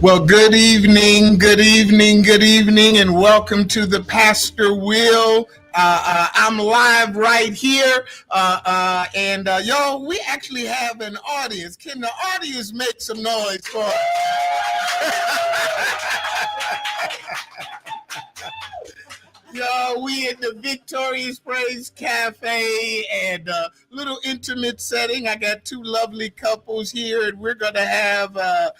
Well, good evening, good evening, and welcome to the Pastor Will. I'm live right here, and y'all, we actually have an audience. Can the audience make some noise for us? Yo, we in the Victorious Praise Café and a little intimate setting. I got two lovely couples here, and we're going to have a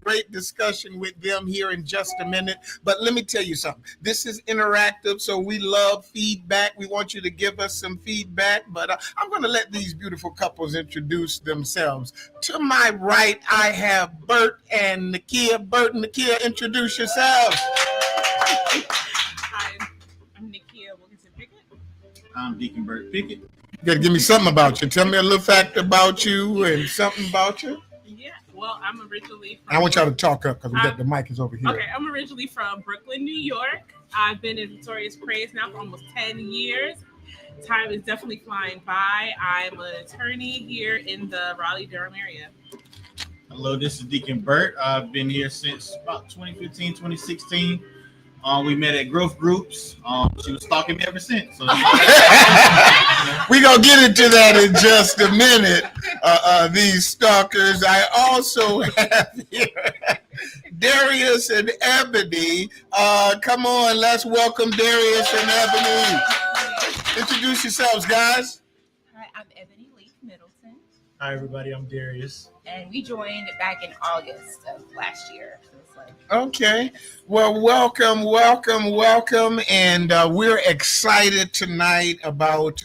great discussion with them here in just a minute. But let me tell you something. This is interactive, so we love feedback. We want you to give us some feedback. But I'm going to let these beautiful couples introduce themselves. To my right, I have Bert and Nakia. Bert and Nakia, introduce yourselves. Hi, I'm Nakia Wilkinson Pickett. I'm Deacon Bert Pickett. You gotta give me something about you. Tell me a little fact about you and something about you. Yeah, well, I'm originally from... I want y'all to talk up because we got the mic is over here. Okay, I'm originally from Brooklyn, New York. I've been in Victorious Praise now for almost 10 years. Time is definitely flying by. I'm an attorney here in the Raleigh-Durham area. Hello, this is Deacon Bert. I've been here since about 2015, 2016. We met at growth groups. She was stalking me ever since. So We're going to get into that in just a minute, these stalkers. I also have here Darius and Ebony. Come on, let's welcome Darius and Ebony. Introduce yourselves, guys. Hi, I'm Ebony Leaf Middleton, Hi, everybody. I'm Darius. and we joined back in August of last year. So it's like, Okay. Well, welcome. And we're excited tonight about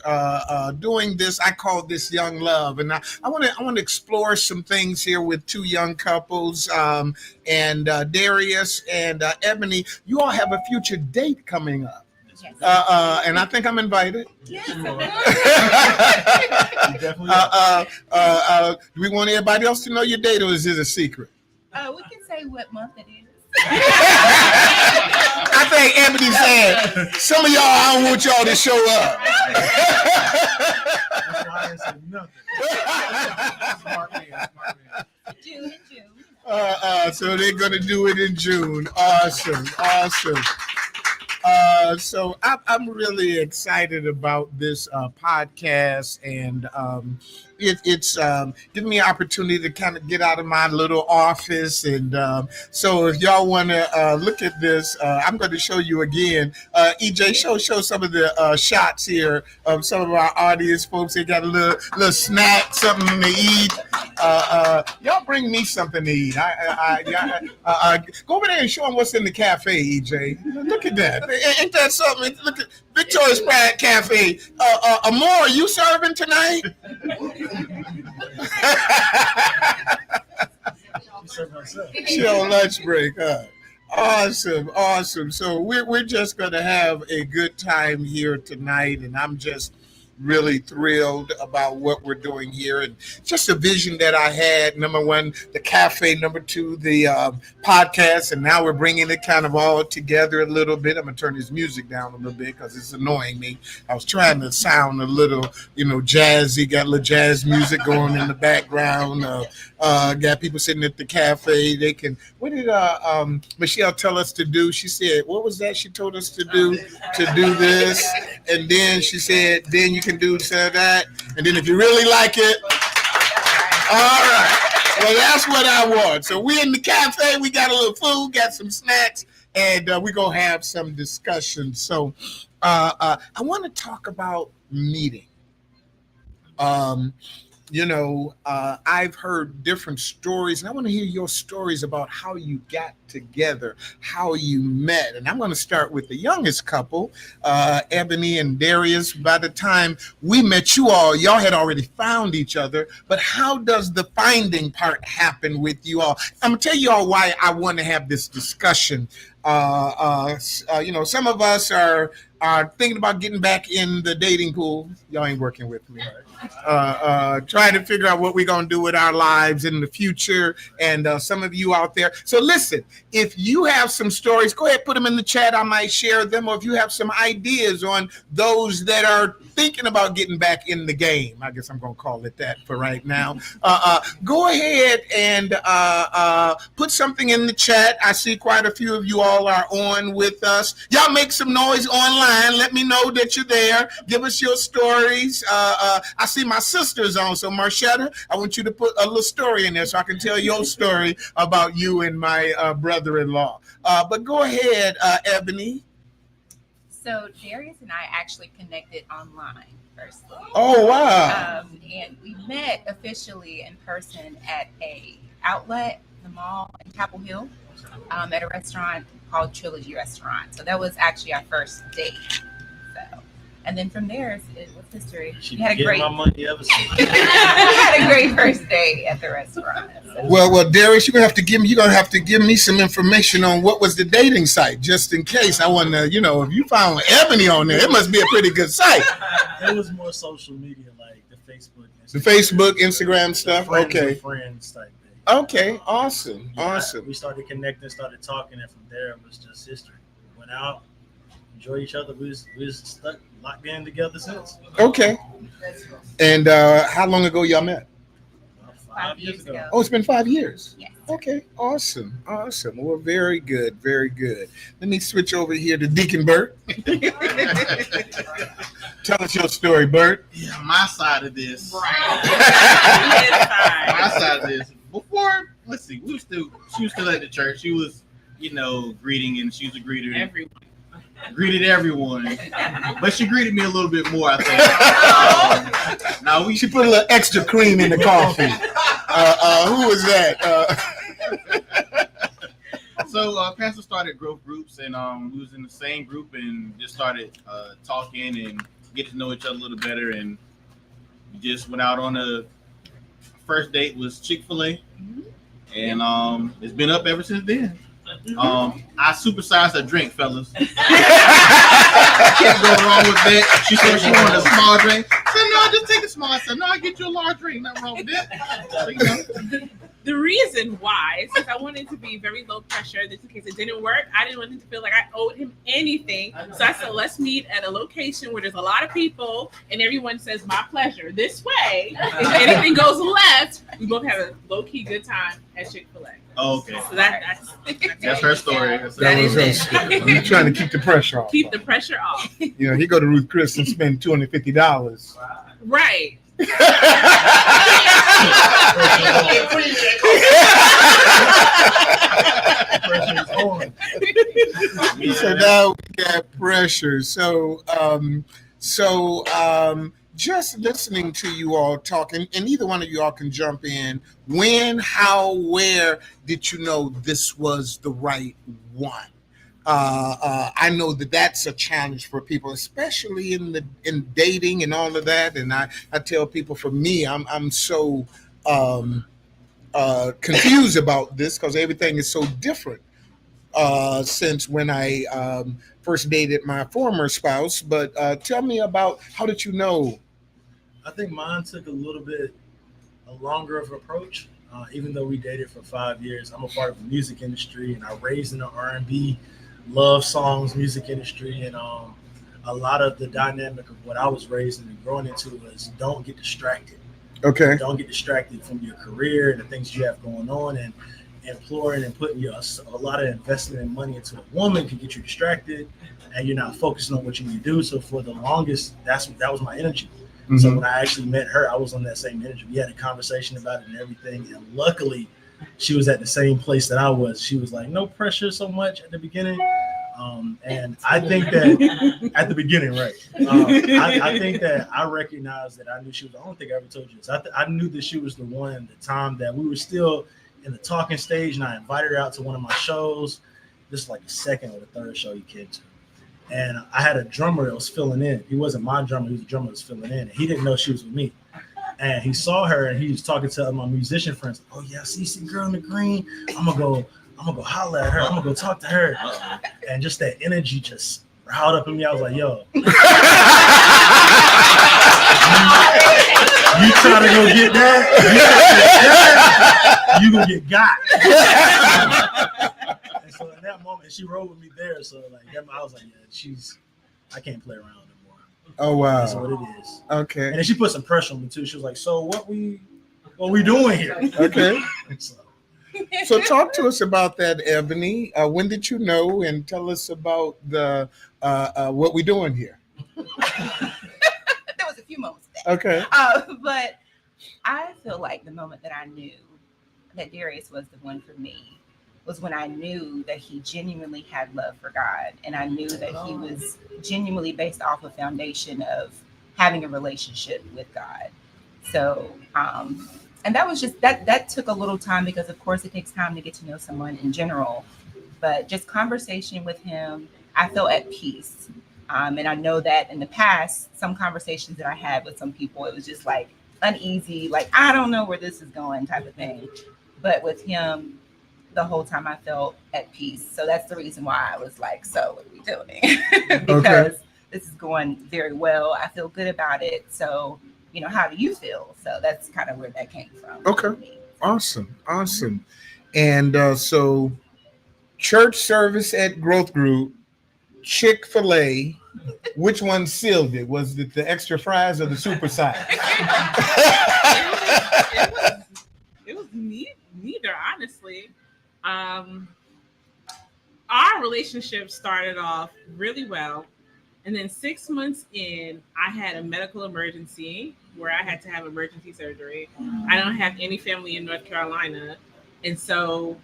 doing this. I call this Young Love. And I want to explore some things here with two young couples. And Darius and Ebony, you all have a future date coming up. yes. And I think I'm invited. Yes. You definitely are. Do we want everybody else to know your date, or is it a secret? We can say what month it is. I think Ebony said, some of y'all, I don't want y'all to show up. That's why I didn't say nothing. Smart man. June. So they're going to do it in June. Awesome. So I'm really excited about this podcast, and it's giving me an opportunity to kind of get out of my little office. And so if y'all want to look at this, I'm going to show you again. EJ, show some of the shots here of some of our audience folks. They got a little snack, something to eat. Y'all bring me something to eat. Go over there and show them what's in the cafe, EJ. Look at that. Ain't that something? Look at Victorious Praise Café. Amor, are you serving tonight? She on lunch break, huh? Awesome. So we're just gonna have a good time here tonight, and I'm just really thrilled about what we're doing here, and just a vision that I had. Number one, the cafe. Number two, the podcast, and now we're bringing it kind of all together a little bit. I'm gonna turn this music down a little bit because it's annoying me. I was trying to sound a little, jazzy. Got a little jazz music going in the background. Got people sitting at the cafe. They can. What did Michelle tell us to do? She said, "What was that?" She told us to do this, and then she said, "Then you can do that, and then if you really like it, all right." Well, that's what I want. So we're in the cafe. We got a little food, got some snacks, and we're gonna have some discussion. So I want to talk about meeting. I've heard different stories, and I want to hear your stories about how you got together, how you met. And I'm going to start with the youngest couple, Ebony and Darius. By the time we met y'all had already found each other. But how does the finding part happen with you all? I'm going to tell you all why I want to have this discussion. Some of us are are thinking about getting back in the dating pool, y'all ain't working with me. Trying to figure out what we're going to do with our lives in the future. And some of you out there. So listen, if you have some stories, go ahead, put them in the chat. I might share them. Or if you have some ideas on those that are thinking about getting back in the game, I guess I'm going to call it that for right now. Go ahead and put something in the chat. I see quite a few of you all are on with us. Y'all make some noise online. Let me know that you're there. Give us your stories. I see my sister's on. So Marshetta, I want you to put a little story in there so I can tell your story about you and my brother-in-law. But go ahead, Ebony. So Darius and I actually connected online firstly. Oh, wow. And we met officially in person at a outlet, the mall in Chapel Hill, at a restaurant called Trilogy Restaurant. So that was actually our first date. So, and then from there, it was history. She We had a getting great, my money ever since. we had a great first date at the restaurant. So. Well, Darius, you're gonna have to give me some information on what was the dating site, just in case. I want to, if you found Ebony on there, it must be a pretty good site. It was more social media, like the Facebook, The Facebook, Instagram stuff. friends Okay. with friends type thing. Okay. Awesome. Awesome. We started connecting, started talking, and from there it was just history. We went out, enjoyed each other. We was stuck, locked in together since. Okay. And how long ago y'all met? About 5 years ago. Oh, it's been 5 years. Yes. Okay. Awesome. Awesome. Well, very good. Very good. Let me switch over here to Deacon Bert. Tell us your story, Bert. Yeah, my side of this. Right. My side of this. Before, let's see, she was still at the church. She was, greeting, and she was a greeter. Everyone. Greeted everyone, but she greeted me a little bit more, I think. Now She put a little extra cream in the coffee. Who was that? So Pastor started growth groups, and we was in the same group and just started talking and get to know each other a little better, and we just went out on a first date was Chick-fil-A, and it's been up ever since then. I supersized a drink, fellas. Can't go wrong with that. She said she wanted a small drink. I said, no, just take a small. I said, no, I'll get you a large drink. Nothing wrong with that. So, The reason why, since I wanted to be very low pressure, just in case it didn't work, I didn't want him to feel like I owed him anything. So I said, let's meet at a location where there's a lot of people and everyone says, my pleasure. This way, if anything goes left, we both have a low-key good time at Chick-fil-A. okay. So that's That's her story. That is it. I'm trying to keep the pressure off. Keep the pressure off. He go to Ruth Chris and spend $250. Right. So now we got pressure. So just listening to you all talking, and either one of you all can jump in. When, how, where did you know this was the right one? I know that's a challenge for people, especially in dating and all of that. And I tell people, for me, I'm so confused about this because everything is so different since when I first dated my former spouse. But tell me about, how did you know? I think mine took a little bit longer of an approach. Even though we dated for 5 years, I'm a part of the music industry, and I raised in the R&B, love songs, music industry, and a lot of the dynamic of what I was raised in and growing into was don't get distracted. Okay. Don't get distracted from your career and the things you have going on, and imploring and putting a lot of investment and money into a woman can get you distracted, and you're not focusing on what you need to do. So for the longest, that was my energy. Mm-hmm. So when I actually met her, I was on that same energy. We had a conversation about it and everything, and luckily, she was at the same place that I was. She was like, no pressure so much at the beginning. And I think that at the beginning, right. I think that I recognized that I knew she was, I don't think I ever told you this. I knew that she was the one at the time that we were still in the talking stage, and I invited her out to one of my shows. This is like the second or the third show he came to. And I had a drummer that was filling in. He wasn't my drummer. He was a drummer that was filling in. And he didn't know she was with me. And he saw her, and he was talking to my musician friends. Oh yeah, I see some girl in the green. I'm gonna go holler at her. I'm gonna go talk to her. And just that energy just riled up in me. I was like, yo. You try to go get that, you gonna get got. And so in that moment, she rode with me there. So like, I was like, yeah, I can't play around anymore. Oh wow, that's what it is. Okay. And then she put some pressure on me too. She was like, so what we doing here? Okay. So talk to us about that, Ebony. When did you know, and tell us about the what we doing here? There was a few moments there. Okay. But I feel like the moment that I knew that Darius was the one for me was when I knew that he genuinely had love for God, and I knew that he was genuinely based off a foundation of having a relationship with God. So, and that was just that took a little time, because of course it takes time to get to know someone in general, but just conversation with him, I felt at peace. And I know that in the past, some conversations that I had with some people, it was just like uneasy, like, I don't know where this is going type of thing. But with him, the whole time I felt at peace. So that's the reason why I was like, so what are we doing? Because this is going very well. I feel good about it. So, how do you feel? So that's kind of where that came from. Okay. Awesome. And so church service at Growth Group, Chick-fil-A, which one sealed it? Was it the extra fries or the super size? It was neither, honestly. Our relationship started off really well. And then 6 months in, I had a medical emergency where I had to have emergency surgery. I don't have any family in North Carolina. And so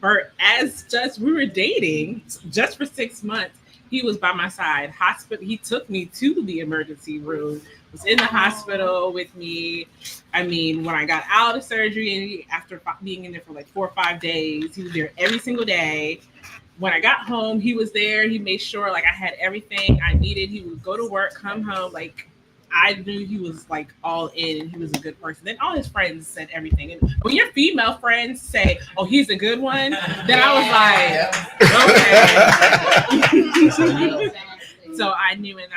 we were dating just for 6 months. He was by my side. He took me to the emergency room, was in the hospital with me. I mean, when I got out of surgery, after being in there for like 4 or 5 days, he was there every single day. When I got home, he was there. He made sure like I had everything I needed. He would go to work, come home. Like, I knew he was like all in, and he was a good person. Then all his friends said everything. And when your female friends say, "Oh, he's a good one," then I was like, "Okay." So I knew, and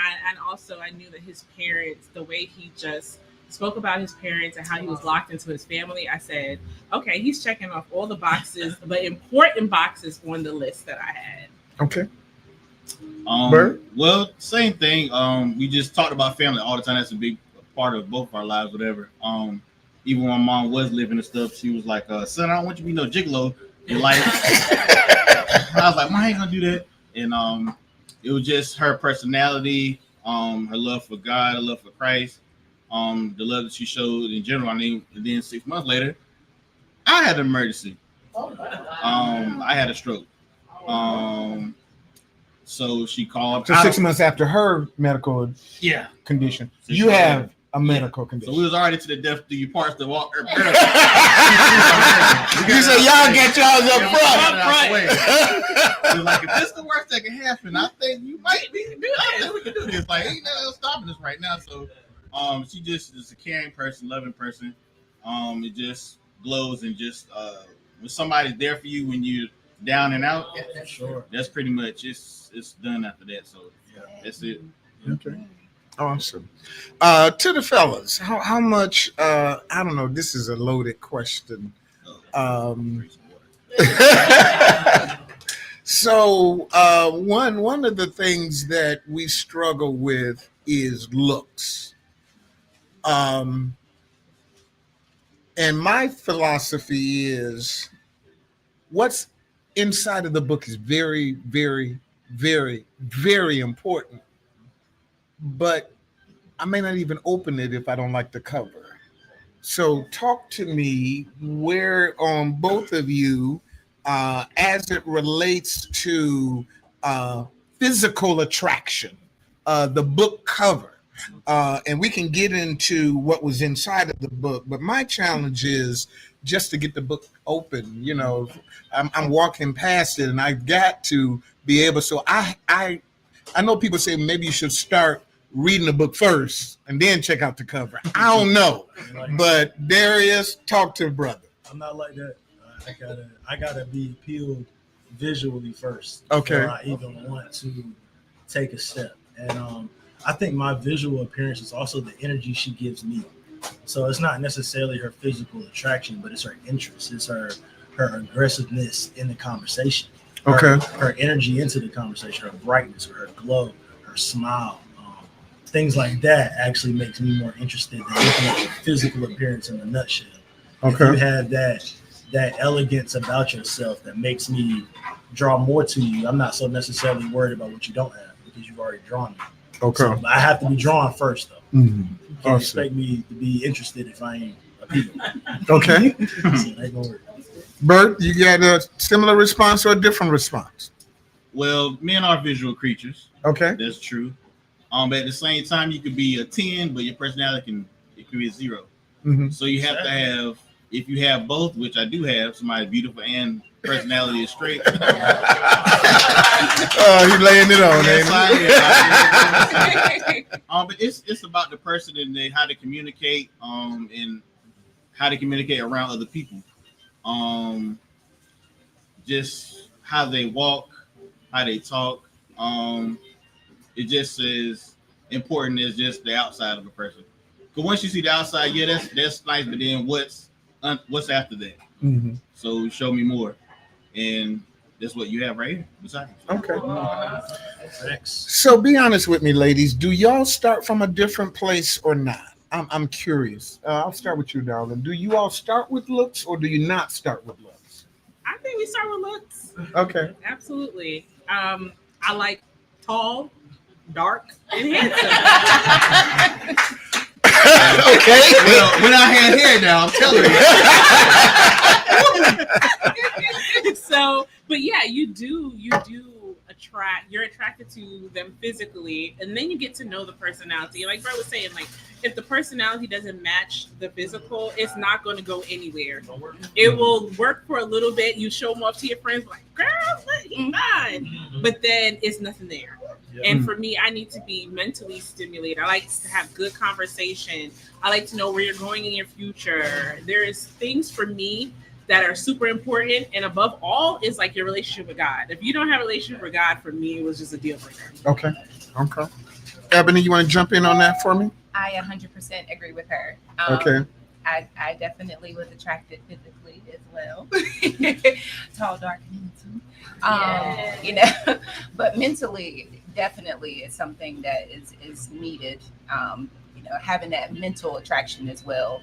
also I knew that his parents, the way he just spoke about his parents and how he was locked into his family, I said, "Okay, he's checking off all the boxes, the important boxes on the list that I had." Okay. Well, same thing. We just talked about family all the time. That's a big part of both of our lives, whatever. Even when my mom was living and stuff, she was like, son, I don't want you to be no gigolo in life. I was like, Mom, I ain't gonna do that. And it was just her personality, her love for God, her love for Christ, the love that she showed in general. I mean, and then 6 months later, I had an emergency. I had a stroke. So she called. So 6 months after her medical condition, so you have a medical condition. So we was already to the death do you parts to walk. You said y'all get y'all up front. She was like, if this is the worst that can happen, I think you might be do that. We can do this. Like, ain't nothing stopping us right now. So she just is a caring person, loving person. It just glows, and just when somebody's there for you when you're down and out, sure. That's pretty much it's done after that. So that's it. Okay. Awesome. To the fellas, how much I don't know, this is a loaded question. So one of the things that we struggle with is looks. And my philosophy is what's inside of the book is very, very, very, very important. But I may not even open it if I don't like the cover. So talk to me where on both of you, as it relates to physical attraction, the book cover. And we can get into what was inside of the book. But my challenge is just to get the book open. You know, I'm walking past it and I've got to be able. So I know people say maybe you should start reading the book first and then check out the cover. I don't know. But Darius, talk to the brother. I'm not like that. I gotta be appealed visually first. Okay. Before I even want to take a step. And I think my visual appearance is also the energy she gives me. So it's not necessarily her physical attraction, but it's her interest. It's her aggressiveness in the conversation. Her energy into the conversation, her brightness, her glow, her smile. Things like that actually makes me more interested than looking at your physical appearance in a nutshell. If you have that elegance about yourself that makes me draw more to you, I'm not so necessarily worried about what you don't have because you've already drawn me. So I have to be drawn first, though. You can't expect me to be interested if I ain't appealing. Okay. So that ain't gonna work. Bert, you got a similar response or a different response? Well, men are visual creatures. Okay. That's true. But at the same time, you could be a 10, but your personality can be a 0. So you have to have, if you have both, which I do have, somebody beautiful and personality is straight. Oh, he's laying it on, But it's about the person and how to communicate, and how to communicate around other people. Just how they walk, how they talk. It just is important as just the outside of a person. Because once you see the outside, yeah, that's nice, but then what's after that? So show me more, and that's what you have right here beside you. Okay. So be honest with me, ladies. Do y'all start from a different place or not? I'm curious. I'll start with you, darling. Do you all start with looks or do you not start with looks? I think we start with looks. Okay. Absolutely. I like tall, dark, and handsome. Okay. Well, when I had hair now, I'm telling you. So, but yeah, you do you're attracted to them physically, and then you get to know the personality. Like Bert was saying, like if the personality doesn't match the physical, it's not going to go anywhere. It will work for a little bit. You show them off to your friends, like, girl, he's fine. But then it's nothing there. And for me, I need to be mentally stimulated. I like to have good conversation. I like to know where you're going in your future. There's things for me that are super important. And above all is like your relationship with God. If you don't have a relationship with God, for me, it was just a deal breaker. Okay. Ebony, you want to jump in on that for me? I 100% agree with her. Okay. I definitely was attracted physically as well. Tall, dark, and handsome. But mentally, definitely is something that is needed. Having that mental attraction as well,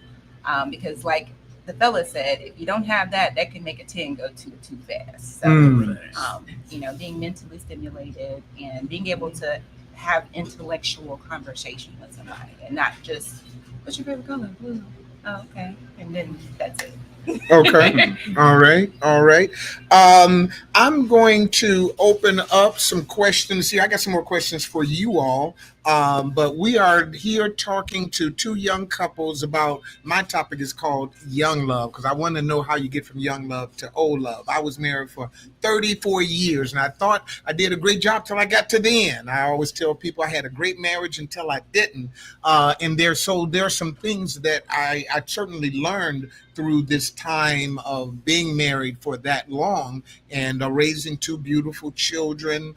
because like the fella said, if you don't have that can make a 10 go too fast. So, being mentally stimulated and being able to have intellectual conversation with somebody and not just, what's your favorite color? Blue. Oh, okay. And then that's it. Okay. All right. I'm going to open up some questions here. I got some more questions for you all. But we are here talking to two young couples about, my topic is called young love, because I want to know how you get from young love to old love. I was married for 34 years and I thought I did a great job till I got to the end. I always tell people I had a great marriage until I didn't. And there's some things that I certainly learned through this time of being married for that long and raising two beautiful children,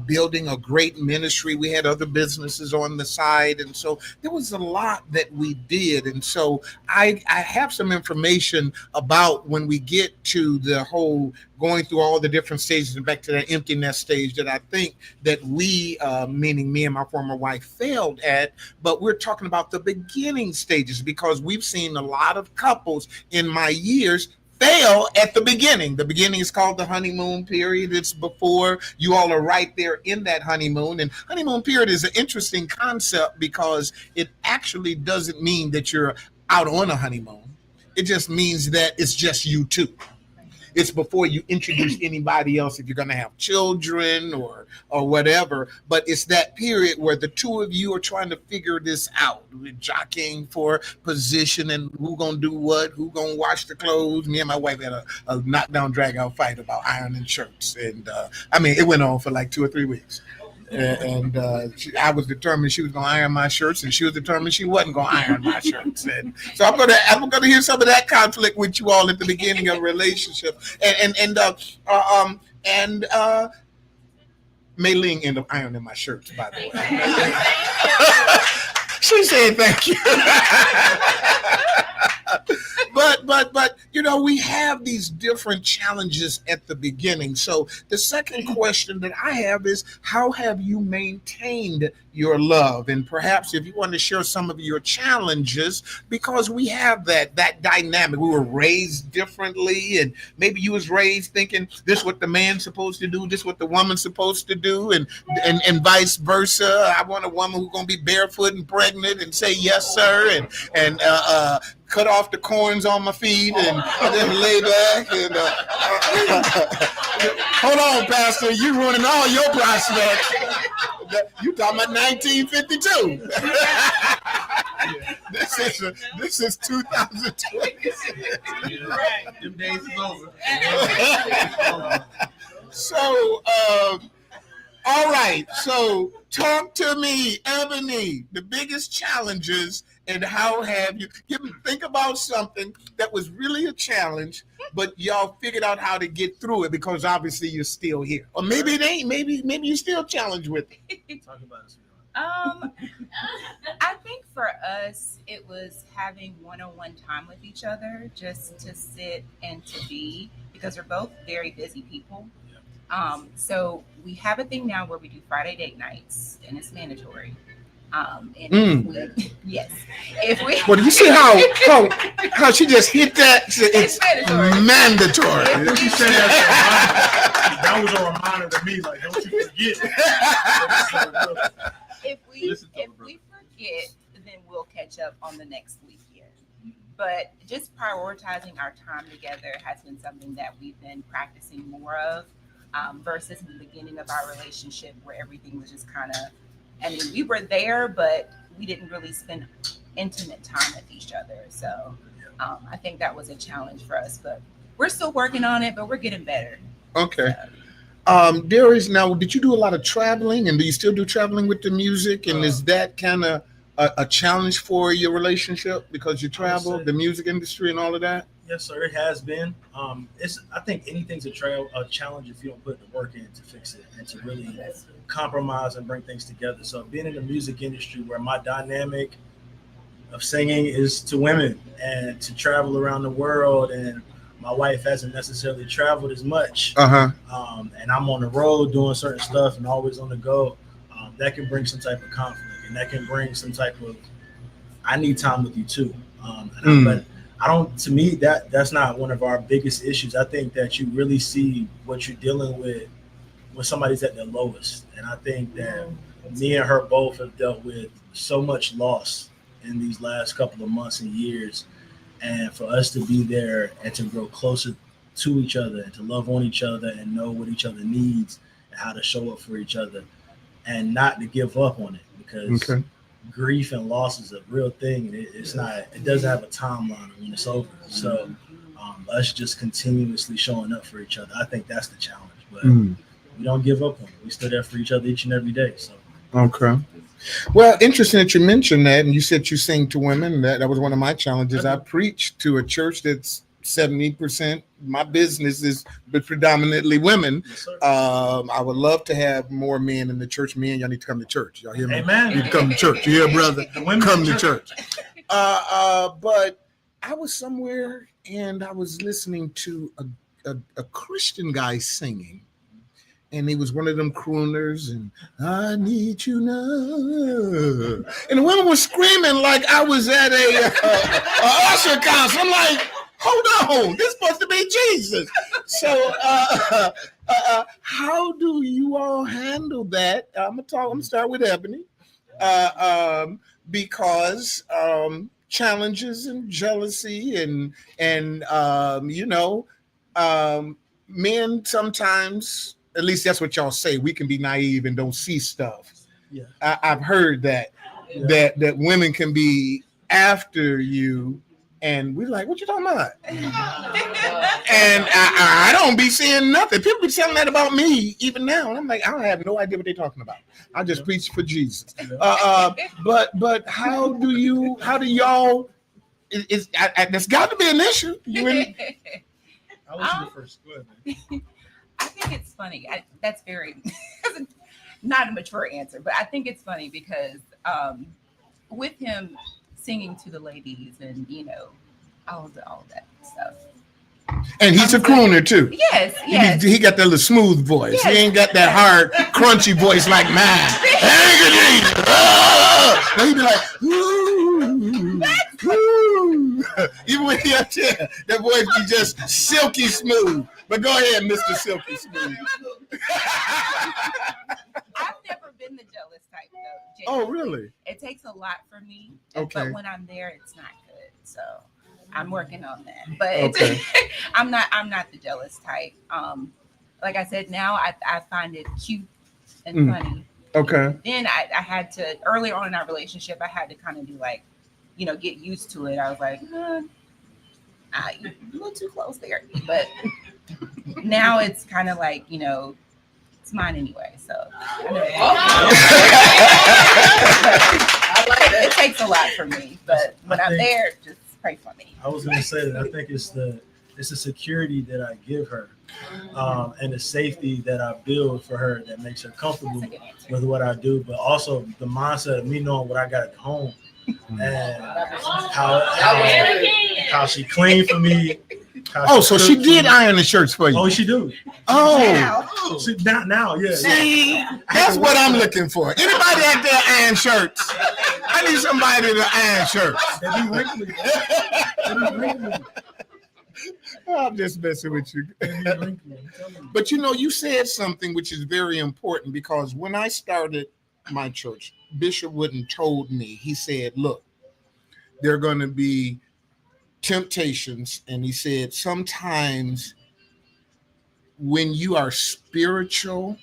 building a great ministry. We had other businesses on the side. And so there was a lot that we did. And so I have some information about when we get to the whole going through all the different stages and back to that empty nest stage that I think that we, meaning me and my former wife, failed at. But we're talking about the beginning stages because we've seen a lot of couples in my years fail at the beginning. The beginning is called the honeymoon period. It's before you all are right there in that honeymoon. And honeymoon period is an interesting concept because it actually doesn't mean that you're out on a honeymoon. It just means that it's just you two. It's before you introduce anybody else if you're going to have children or whatever. But it's that period where the two of you are trying to figure this out. We're jockeying for position and who going to do what, who going to wash the clothes. Me and my wife had a knockdown, drag-out fight about ironing shirts. And it went on for like 2 or 3 weeks. And I was determined she was going to iron my shirts, and she was determined she wasn't going to iron my shirts. And so I'm going to hear some of that conflict with you all at the beginning of a relationship. And Mei Ling ended up ironing my shirts, by the way. She said thank you. But we have these different challenges at the beginning. So the second question that I have is, how have you maintained your love? And perhaps if you want to share some of your challenges, because we have that dynamic. We were raised differently, and maybe you was raised thinking this is what the man's supposed to do, this is what the woman's supposed to do, and vice versa. I want a woman who's gonna be barefoot and pregnant and say yes sir, and cut off the corns on my feet and then lay back and hold on, Pastor, you ruining all your prospects. You talking about 1952? This is 2020. Right. Them days is over. So, all right. So, talk to me, Ebony. The biggest challenges, and how have you? Think about something that was really a challenge, but y'all figured out how to get through it, because obviously you're still here. Or maybe it ain't. Maybe you're still challenged with it. Talk about it. I think for us, it was having one-on-one time with each other, just to sit and to be, because we're both very busy people. So we have a thing now where we do Friday date nights, and it's mandatory. Yes. If we Well, you see how she just hit that? It's mandatory. If you said that was a reminder to me, like, don't you forget. If we forget, then we'll catch up on the next weekend. But just prioritizing our time together has been something that we've been practicing more of, versus the beginning of our relationship, where everything was just kind of, we were there, but we didn't really spend intimate time with each other. So I think that was a challenge for us, but we're still working on it, but we're getting better. Okay. Darius, now, did you do a lot of traveling, and do you still do traveling with the music? And is that kind of a challenge for your relationship, because you travel, the music industry and all of that? Yes, sir. It has been. I think anything's a challenge if you don't put the work in to fix it and to really compromise and bring things together. So being in the music industry, where my dynamic of singing is to women and to travel around the world, and my wife hasn't necessarily traveled as much, and I'm on the road doing certain stuff and always on the go, that can bring some type of conflict, and that can bring some type of, I need time with you too. But I don't, to me, that's not one of our biggest issues. I think that you really see what you're dealing with when somebody's at their lowest. And I think that me and her both have dealt with so much loss in these last couple of months and years. And for us to be there and to grow closer to each other and to love on each other and know what each other needs and how to show up for each other, and not to give up on it, because grief and loss is a real thing. It doesn't have a timeline when it's over. So us just continuously showing up for each other, I think that's the challenge. But we don't give up on it. We still there for each other each and every day. So Well, interesting that you mentioned that, and you said you sing to women. That was one of my challenges. I preach to a church that's 70%. My business is predominantly women. Yes, I would love to have more men in the church. Men, y'all need to come to church. Y'all hear me? Amen. You need to come to church. You hear, brother? Come to church. But I was somewhere and I was listening to a Christian guy singing. And he was one of them crooners, and I need you now. And the women were screaming like I was at a usher concert. I'm like, hold on, this is supposed to be Jesus. So how do you all handle that? I'm gonna start with Ebony. Because challenges and jealousy and men sometimes, at least that's what y'all say, we can be naive and don't see stuff. Yeah. I've heard that women can be after you, and we're like, what you talking about? And I don't be seeing nothing. People be saying that about me even now, and I'm like, I have no idea what they're talking about. I just preach for Jesus. But how do y'all? There's got to be an issue. I was the first. Go ahead, man. I think it's funny. That's very. not a mature answer, but I think it's funny because with him singing to the ladies and all that stuff. And he's a crooner too. Yes, yes. He got that little smooth voice. Yes. He ain't got that hard, crunchy voice like mine. He'd be like, ooh, ooh. Even when he up there, that voice be just silky smooth. But go ahead, Mr. Silky Smooth. I've never been the jealous type though. Oh, genuinely. really? It takes a lot for me. Okay. But when I'm there, it's not good. So I'm working on that. But Okay. I'm not the jealous type. Like I said, now I find it cute and funny. Okay. Then I had to, earlier on in our relationship, I had to kind of do like, get used to it. I was like, you're a little too close there. But now it's kind of like, it's mine anyway. So it takes a lot for me. But when I'm there, just pray for me. I was going to say that I think it's the security that I give her, and the safety that I build for her that makes her comfortable with what I do, but also the mindset of me knowing what I got at home and how she cleaned for me. So she did iron the shirts for you. Oh, she do. Oh, She, now, yeah. see, that's what I'm looking for. Anybody out there iron shirts? I need somebody to iron shirts. They be wrinkly. I'm just messing with you. But you said something which is very important, because when I started my church, Bishop Wooden told me, he said, look, there are going to be temptations. And he said, sometimes when you are spiritual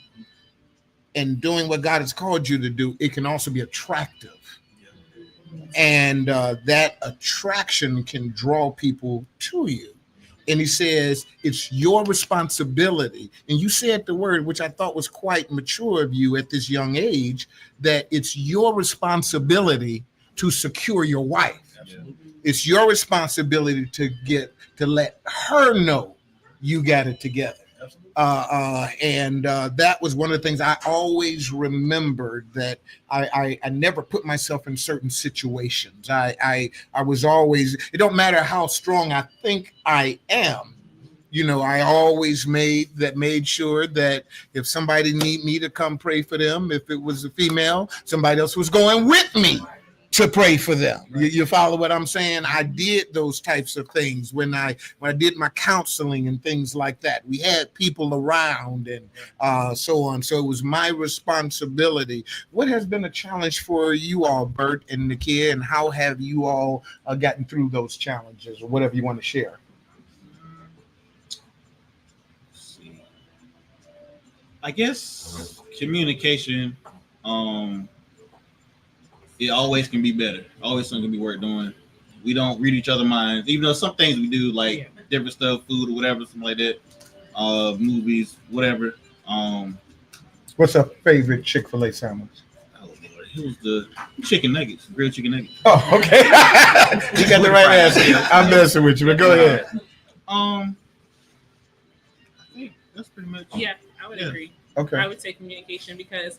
and doing what God has called you to do, it can also be attractive. And that attraction can draw people to you. And he says, it's your responsibility. And you said the word, which I thought was quite mature of you at this young age, that it's your responsibility to secure your wife. Absolutely. It's your responsibility to let her know you got it together. And that was one of the things I always remembered, that I never put myself in certain situations. I was always, it don't matter how strong I think I am, I always made sure that if somebody need me to come pray for them, if it was a female, somebody else was going with me to pray for them. You follow what I'm saying? I did those types of things when I did my counseling and things like that. We had people around and so on. So it was my responsibility. What has been a challenge for you all, Bert and Nakia, and how have you all gotten through those challenges, or whatever you want to share? I guess communication, it always can be better. Always something can be worth doing. We don't read each other's minds, even though some things we do, like different stuff, food or whatever, something like that, movies, whatever. What's a favorite Chick-fil-A sandwich? Oh Lord, it was the chicken nuggets, grilled chicken nuggets. Oh, okay. You got the right answer. I'm messing with you, but go ahead. I think that's pretty much. Yeah, I would agree. Okay. I would say communication, because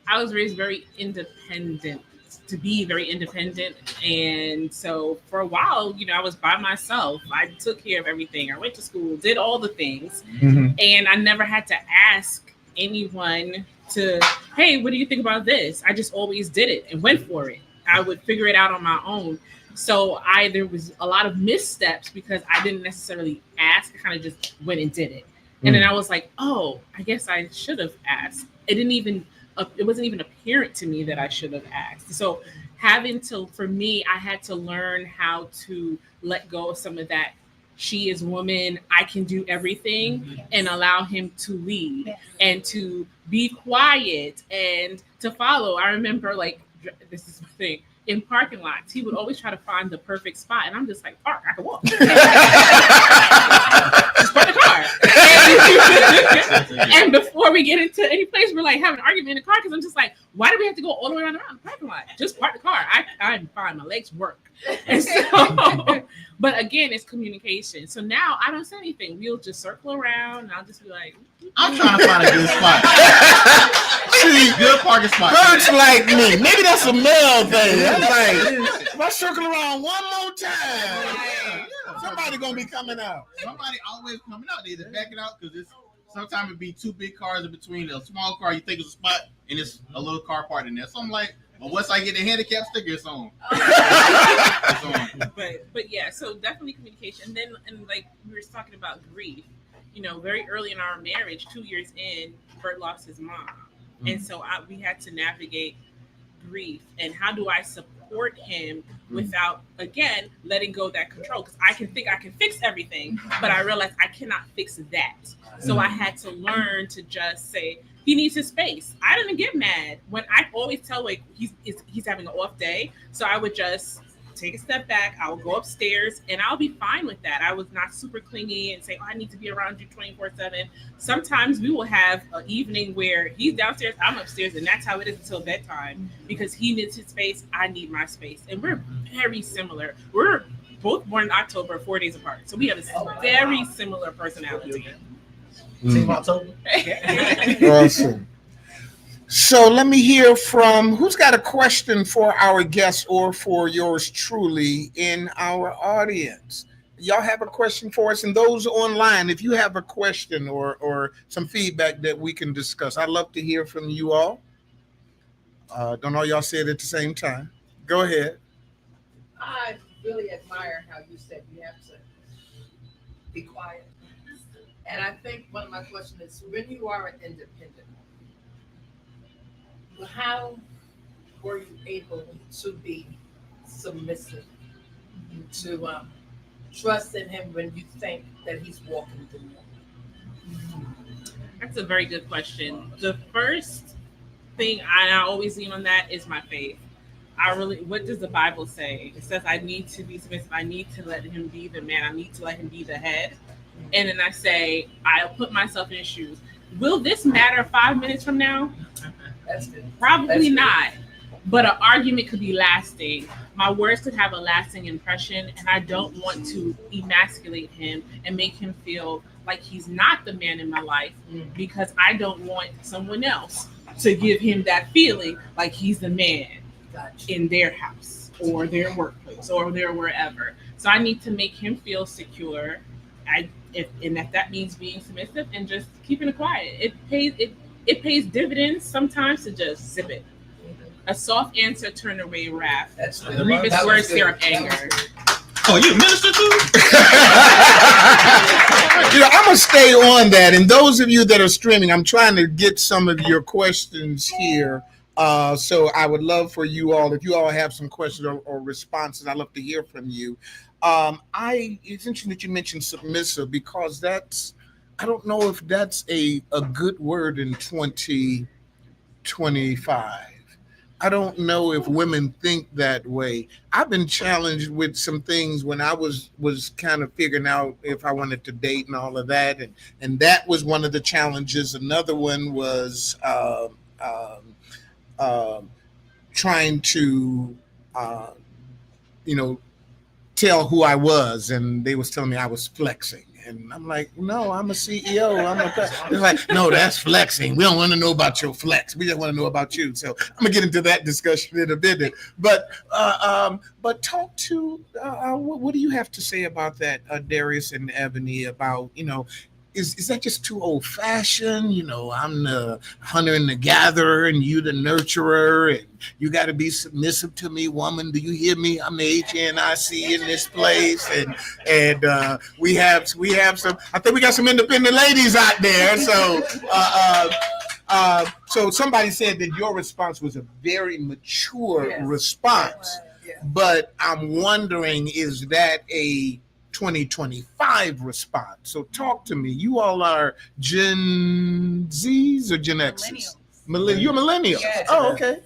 I was raised very independent, to be very independent. And so for a while, I was by myself. I took care of everything. I went to school, did all the things. Mm-hmm. And I never had to ask anyone to, hey, what do you think about this? I just always did it and went for it. I would figure it out on my own. So there was a lot of missteps because I didn't necessarily ask. I kind of just went and did it. And then I was like, oh, I guess I should have asked. It wasn't even apparent to me that I should have asked. So for me, I had to learn how to let go of some of that. She is woman, I can do everything, and allow him to lead and to be quiet and to follow. I remember, this is my thing, in parking lots, he would always try to find the perfect spot. And I'm just like, park, I can walk. Just park the car. And before we get into any place, we're like having an argument in the car because I'm just like, why do we have to go all the way around the parking lot? Just park the car. I'm fine. My legs work. And so, but again, it's communication. So now I don't say anything. We'll just circle around and I'll just be like, I'm trying to find a good spot. See, Good parking spot. birds like me. Maybe that's a male thing. I'm like, if I circle around one more time, somebody gonna be coming out. Somebody always coming out. They either back it out because it's sometimes it'd be two big cars in between a small car you think is a spot and it's a little car part in there. So I'm like, well, once I get the handicap sticker, it's on. It's on. but yeah, so definitely communication. And like we were talking about grief, very early in our marriage, 2 years in, Bert lost his mom. And so we had to navigate grief and how do I support him without, again, letting go of that control, because I can think I can fix everything, but I realized I cannot fix that. So I had to learn to just say he needs his space. I didn't get mad when I always tell like he's having an off day, so I would just take a step back. I'll go upstairs and I'll be fine with that. I was not super clingy and say, I need to be around you 24/7. Sometimes we will have an evening where he's downstairs, I'm upstairs, and that's how it is until bedtime because he needs his space, I need my space. And we're very similar. We're both born in October, 4 days apart. So we have a very similar personality. Team October. Awesome. So let me hear from who's got a question for our guests or for yours truly in our audience. Y'all have a question for us, and those online, if you have a question or some feedback that we can discuss, I'd love to hear from you all. Don't all y'all say it at the same time. Go ahead. I really admire how you said you have to be quiet. And I think one of my questions is, when you are an independent, how were you able to be submissive, to trust in him when you think that he's walking through you? That's a very good question. The first thing I always lean on that is my faith. What does the Bible say? It says I need to be submissive. I need to let him be the man. I need to let him be the head. And then I say, I'll put myself in his shoes. Will this matter 5 minutes from now? That's good. Probably not. But an argument could be lasting. My words could have a lasting impression, and I don't want to emasculate him and make him feel like he's not the man in my life because I don't want someone else to give him that feeling like he's the man in their house or their workplace or their wherever. So I need to make him feel secure. If that means being submissive and just keeping it quiet. It pays dividends sometimes to just zip it. A soft answer turn away wrath. That's good. Grievous words stir up anger. Oh, you a minister too? I'm gonna stay on that. And those of you that are streaming, I'm trying to get some of your questions here. So I would love for you all, if you all have some questions or responses, I'd love to hear from you. It's interesting that you mentioned submissive because I don't know if that's a good word in 2025. I don't know if women think that way. I've been challenged with some things when I was kind of figuring out if I wanted to date and all of that. And that was one of the challenges. Another one was trying to, tell who I was. And they was telling me I was flexing. And I'm like, no, I'm a CEO. They're like, no, that's flexing. We don't want to know about your flex. We just want to know about you. So I'm gonna get into that discussion in a minute. But talk to what do you have to say about that, Darius and Ebony? About is that just too old fashioned? I'm the hunter and the gatherer, and you the nurturer, and you got to be submissive to me, woman. Do you hear me? I'm the HNIC in this place, and we have some. I think we got some independent ladies out there. So somebody said that your response was a very mature response, but I'm wondering, is that a 2025 response? So talk to me. You all are Gen Zs or Gen Xs? You're millennials. Yes. Oh, okay.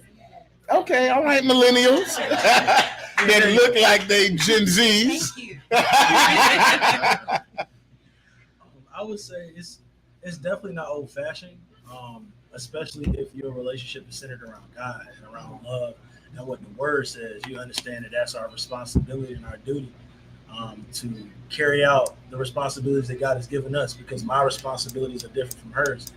Okay, all right, millennials. That look like they Gen Zs. Thank you. I would say It's definitely not old fashioned, especially if your relationship is centered around God and around love and what the word says. You understand that that's our responsibility and our duty, to carry out the responsibilities that God has given us, because my responsibilities are different from hers.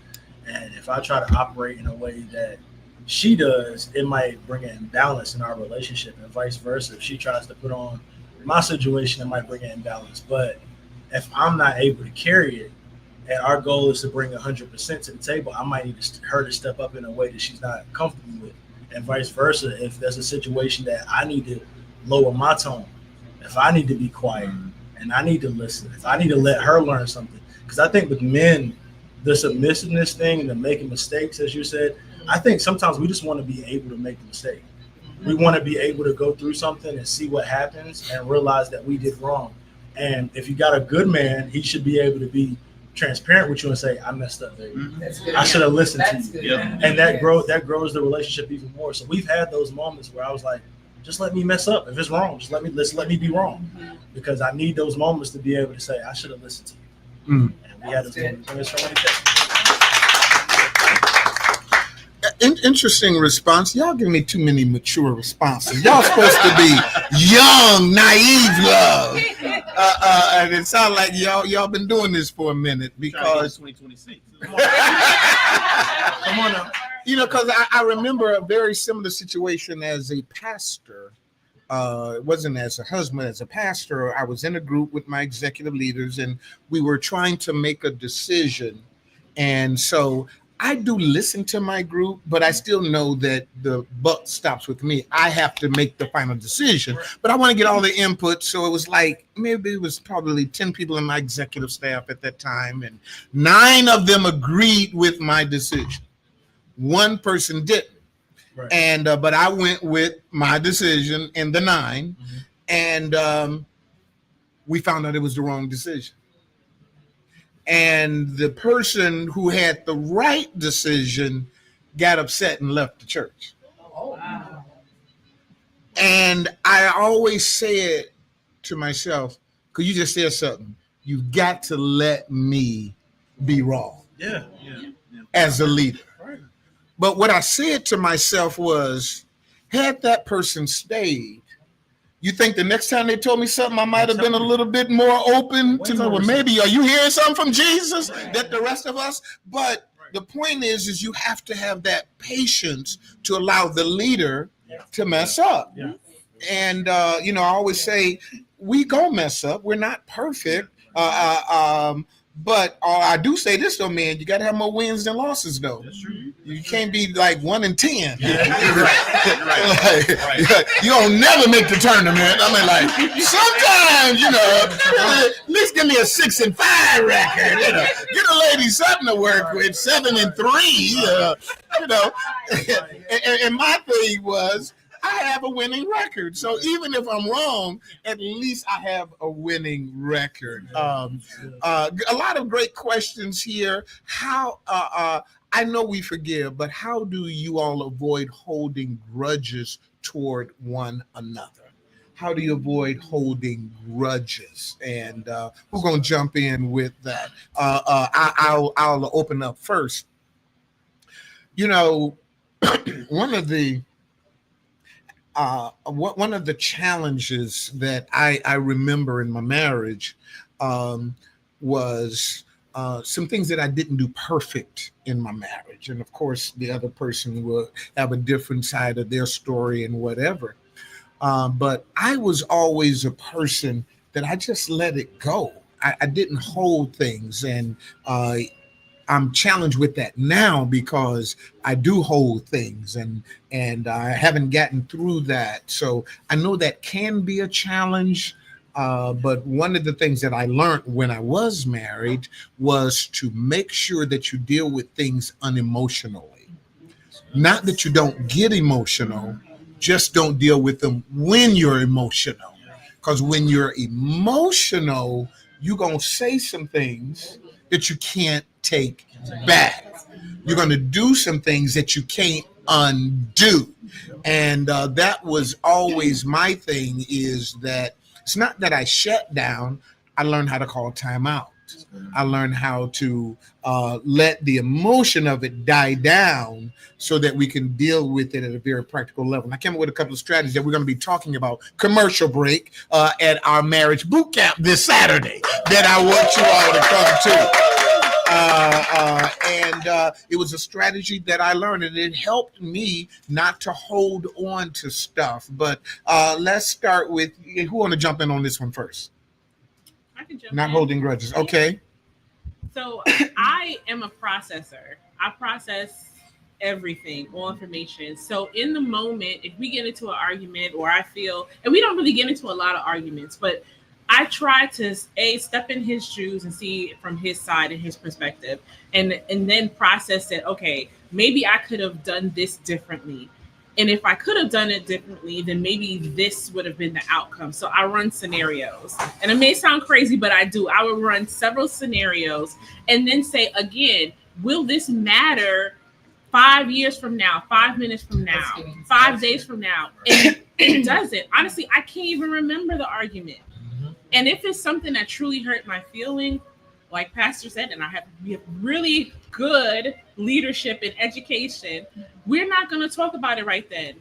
And if I try to operate in a way that she does, it might bring an imbalance in our relationship, and vice versa. If she tries to put on my situation, it might bring an imbalance. But if I'm not able to carry it, and our goal is to bring 100% to the table, I might need her to step up in a way that she's not comfortable with, and vice versa. If there's a situation that I need to lower my tone, if I need to be quiet and I need to listen, if I need to let her learn something, because I think with men, the submissiveness thing and the making mistakes, as you said, I think sometimes we just want to be able to make the mistake. We want to be able to go through something and see what happens and realize that we did wrong. And if you got a good man, he should be able to be transparent with you and say, I messed up, baby. I should have listened to you. Yeah. And that grows the relationship even more. So we've had those moments where I was like, just let me mess up. If it's wrong, just let me be wrong. Because I need those moments to be able to say, I should have listened to you. And we had those moments. Interesting response. Y'all give me too many mature responses. Y'all supposed to be young, naive love. And it sounds like y'all been doing this for a minute, because 2026. Come on now. you know, because I remember a very similar situation as a pastor. It wasn't as a husband, as a pastor. I was in a group with my executive leaders, and we were trying to make a decision. And so I do listen to my group, but I still know that the buck stops with me. I have to make the final decision, but I want to get all the input. So it was like, maybe it was probably 10 people in my executive staff at that time, and 9 of them agreed with my decision. One person didn't. Right. And but I went with my decision in the 9, and we found out it was the wrong decision. And the person who had the right decision got upset and left the church. And I always said to myself, because you just said something, you got to let me be wrong Yeah. as a leader. Right. But what I said to myself was, had that person stayed, you think the next time they told me something, I might have been a little bit more open to know, well, maybe, are you hearing something from Jesus that the rest of us? But the point is you have to have that patience to allow the leader to mess up. Yeah. And, I always say, we gonna mess up. We're not perfect. But I do say this though, man, you got to have more wins than losses though. That's true. You can't be like 1 and 10. Right. You don't never make the tournament. I mean, like sometimes, at least give me a 6 and 5 record. Get a lady something to work with. 7 and 3. And my thing was, I have a winning record. So even if I'm wrong, at least I have a winning record. A lot of great questions here. How I know we forgive, but how do you all avoid holding grudges toward one another? How do you avoid holding grudges? And we're going to jump in with that. I'll open up first. One of the challenges that I remember in my marriage was some things that I didn't do perfect in my marriage. And of course, the other person will have a different side of their story and whatever. But I was always a person that I just let it go. I didn't hold things. And I'm challenged with that now because I do hold things and I haven't gotten through that. So I know that can be a challenge. But one of the things that I learned when I was married was to make sure that you deal with things unemotionally. Not that you don't get emotional, just don't deal with them when you're emotional. Because when you're emotional, you're going to say some things that you can't take back. You're going to do some things that you can't undo. And that was always my thing, is that it's not that I shut down. I learned how to call time out. I learned how to let the emotion of it die down so that we can deal with it at a very practical level. And I came up with a couple of strategies that we're going to be talking about. Commercial break at our marriage boot camp this Saturday that I want you all to come to. And it was a strategy that I learned, and it helped me not to hold on to stuff. But let's start with who want to jump in on this one first? I can jump Not in. holding grudges. Okay. So I am a processor. I process everything, all information. So in the moment, if we get into an argument or I feel, and we don't really get into a lot of arguments, but I try to step in his shoes and see it from his side and his perspective, and then process it. Okay, maybe I could have done this differently. And if I could have done it differently, then maybe this would have been the outcome. So I run scenarios. And it may sound crazy, but I do. I would run several scenarios and then say, again, will this matter 5 years from now, 5 minutes from now, 5 days from now? And it doesn't. Honestly, I can't even remember the argument. And if it's something that truly hurt my feeling, like Pastor said, and we have really good leadership and education, we're not going to talk about it right then.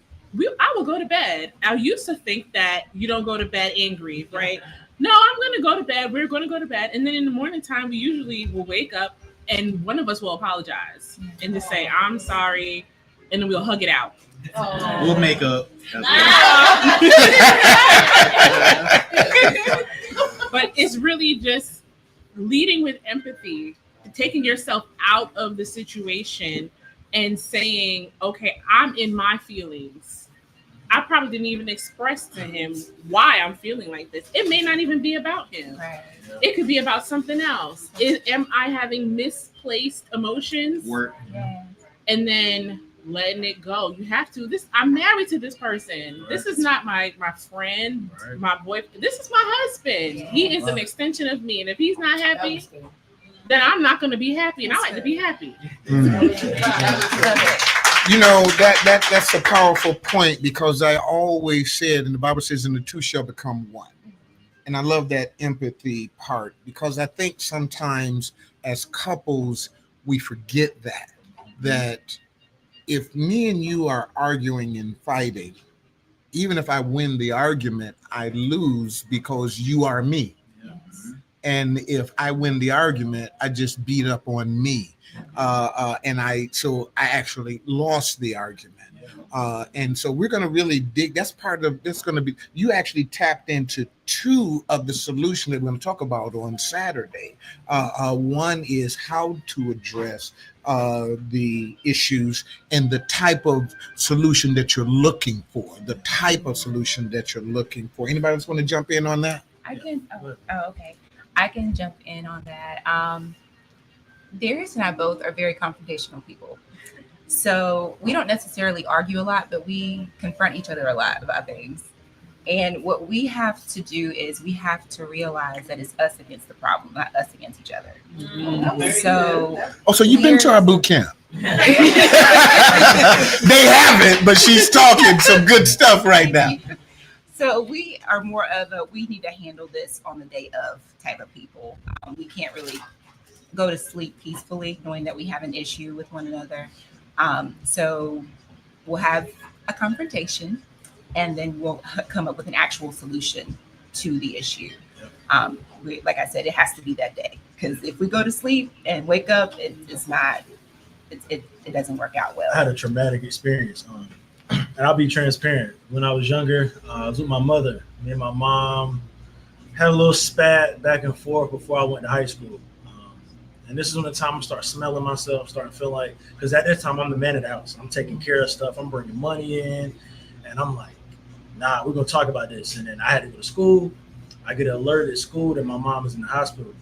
I will go to bed. I used to think that you don't go to bed angry, right? No, I'm going to go to bed. We're going to go to bed. And then in the morning time, we usually will wake up and one of us will apologize and just say, I'm sorry. And then we'll hug it out. We'll make up. But it's really just leading with empathy, taking yourself out of the situation and saying, okay, I'm in my feelings. I probably didn't even express to him why I'm feeling like this. It may not even be about him. Right. It could be about something else. Am I having misplaced emotions? Work. Yeah. And then letting it go. You have to. I'm married to this person. Right. This is not my friend, right. My boyfriend. This is my husband. Yeah. He is an extension of me. And if he's not happy, then I'm not going to be happy. And I like to be happy. You know, that's a powerful point, because I always said, and the Bible says, and the two shall become one. And I love that empathy part, because I think sometimes as couples, we forget that if me and you are arguing and fighting, even if I win the argument, I lose because you are me. Yes. And if I win the argument, I just beat up on me. And I actually lost the argument. And so we're going to really dig. That's part of this. Going to be, you actually tapped into two of the solutions that we're going to talk about on Saturday. One is how to address the issues and the type of solution that you're looking for. Anybody else want to jump in on that? I can. Okay. I can jump in on that. Darius and I both are very confrontational people. So we don't necessarily argue a lot, but we confront each other a lot about things. And what we have to do is we have to realize that it's us against the problem, not us against each other. So you've been to our boot camp. They haven't, but she's talking some good stuff right now. So we are more of we need to handle this on the day of type of people. We can't really go to sleep peacefully knowing that we have an issue with one another. So we'll have a confrontation, and then we'll come up with an actual solution to the issue. Like I said, it has to be that day, because if we go to sleep and wake up, it doesn't work out well. I had a traumatic experience, and I'll be transparent. When I was younger, I was with my mother. Me and my mom had a little spat back and forth before I went to high school. And this is when the time I start smelling myself, starting to feel like, because at this time I'm the man of the house. I'm taking care of stuff. I'm bringing money in. And I'm like, nah, we're going to talk about this. And then I had to go to school. I get an alert at school that my mom is in the hospital.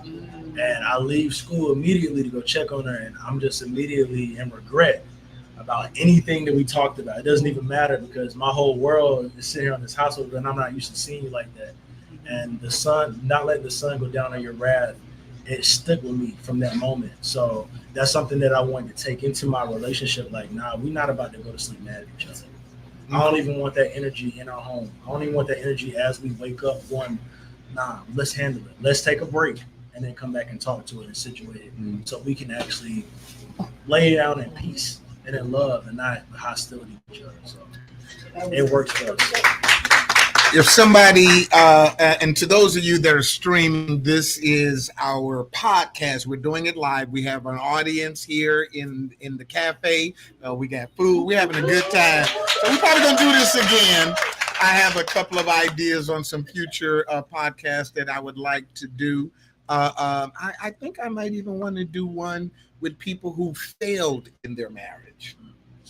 And I leave school immediately to go check on her. And I'm just immediately in regret about anything that we talked about. It doesn't even matter, because my whole world is sitting here on this household, and I'm not used to seeing you like that. And the sun, not letting the sun go down on your wrath, it stuck with me from that moment. So that's something that I wanted to take into my relationship. Like, nah, we're not about to go to sleep mad at each other. I don't even want that energy in our home. I don't even want that energy as we wake up going, nah, let's handle it. Let's take a break and then come back and talk to it and situate it, so we can actually lay it out in peace and in love and not hostility to each other. So it works for us. If somebody, and to those of you that are streaming, this is our podcast. We're doing it live. We have an audience here in the cafe. We got food. We're having a good time. So we're probably going to do this again. I have a couple of ideas on some future podcasts that I would like to do. I think I might even want to do one with people who failed in their marriage.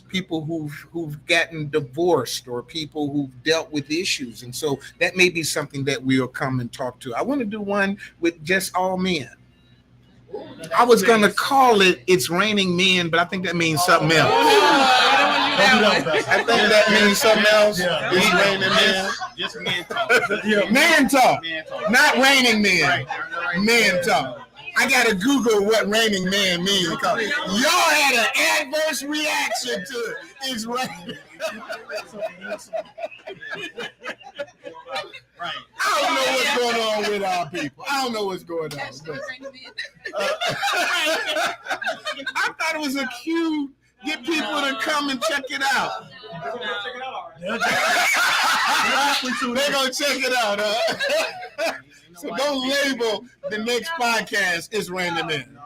People who've gotten divorced or people who've dealt with issues. And so that may be something that we'll come and talk to. I want to do one with just all men. I was going to call it It's Raining Men, but I think that means something else. I think that means something else. Yeah. It's Raining Men. Just men talk. Man talk. Man talk. Not raining men. Right. Man talk. I gotta Google what raining man means because y'all had an adverse reaction to it. It's raining. Right. I don't know what's going on with our people. I don't know what's going on. But, I thought it was a cue. Get people to come and check it out. They're gonna check it out, huh? So don't label the next podcast It's Raining Men.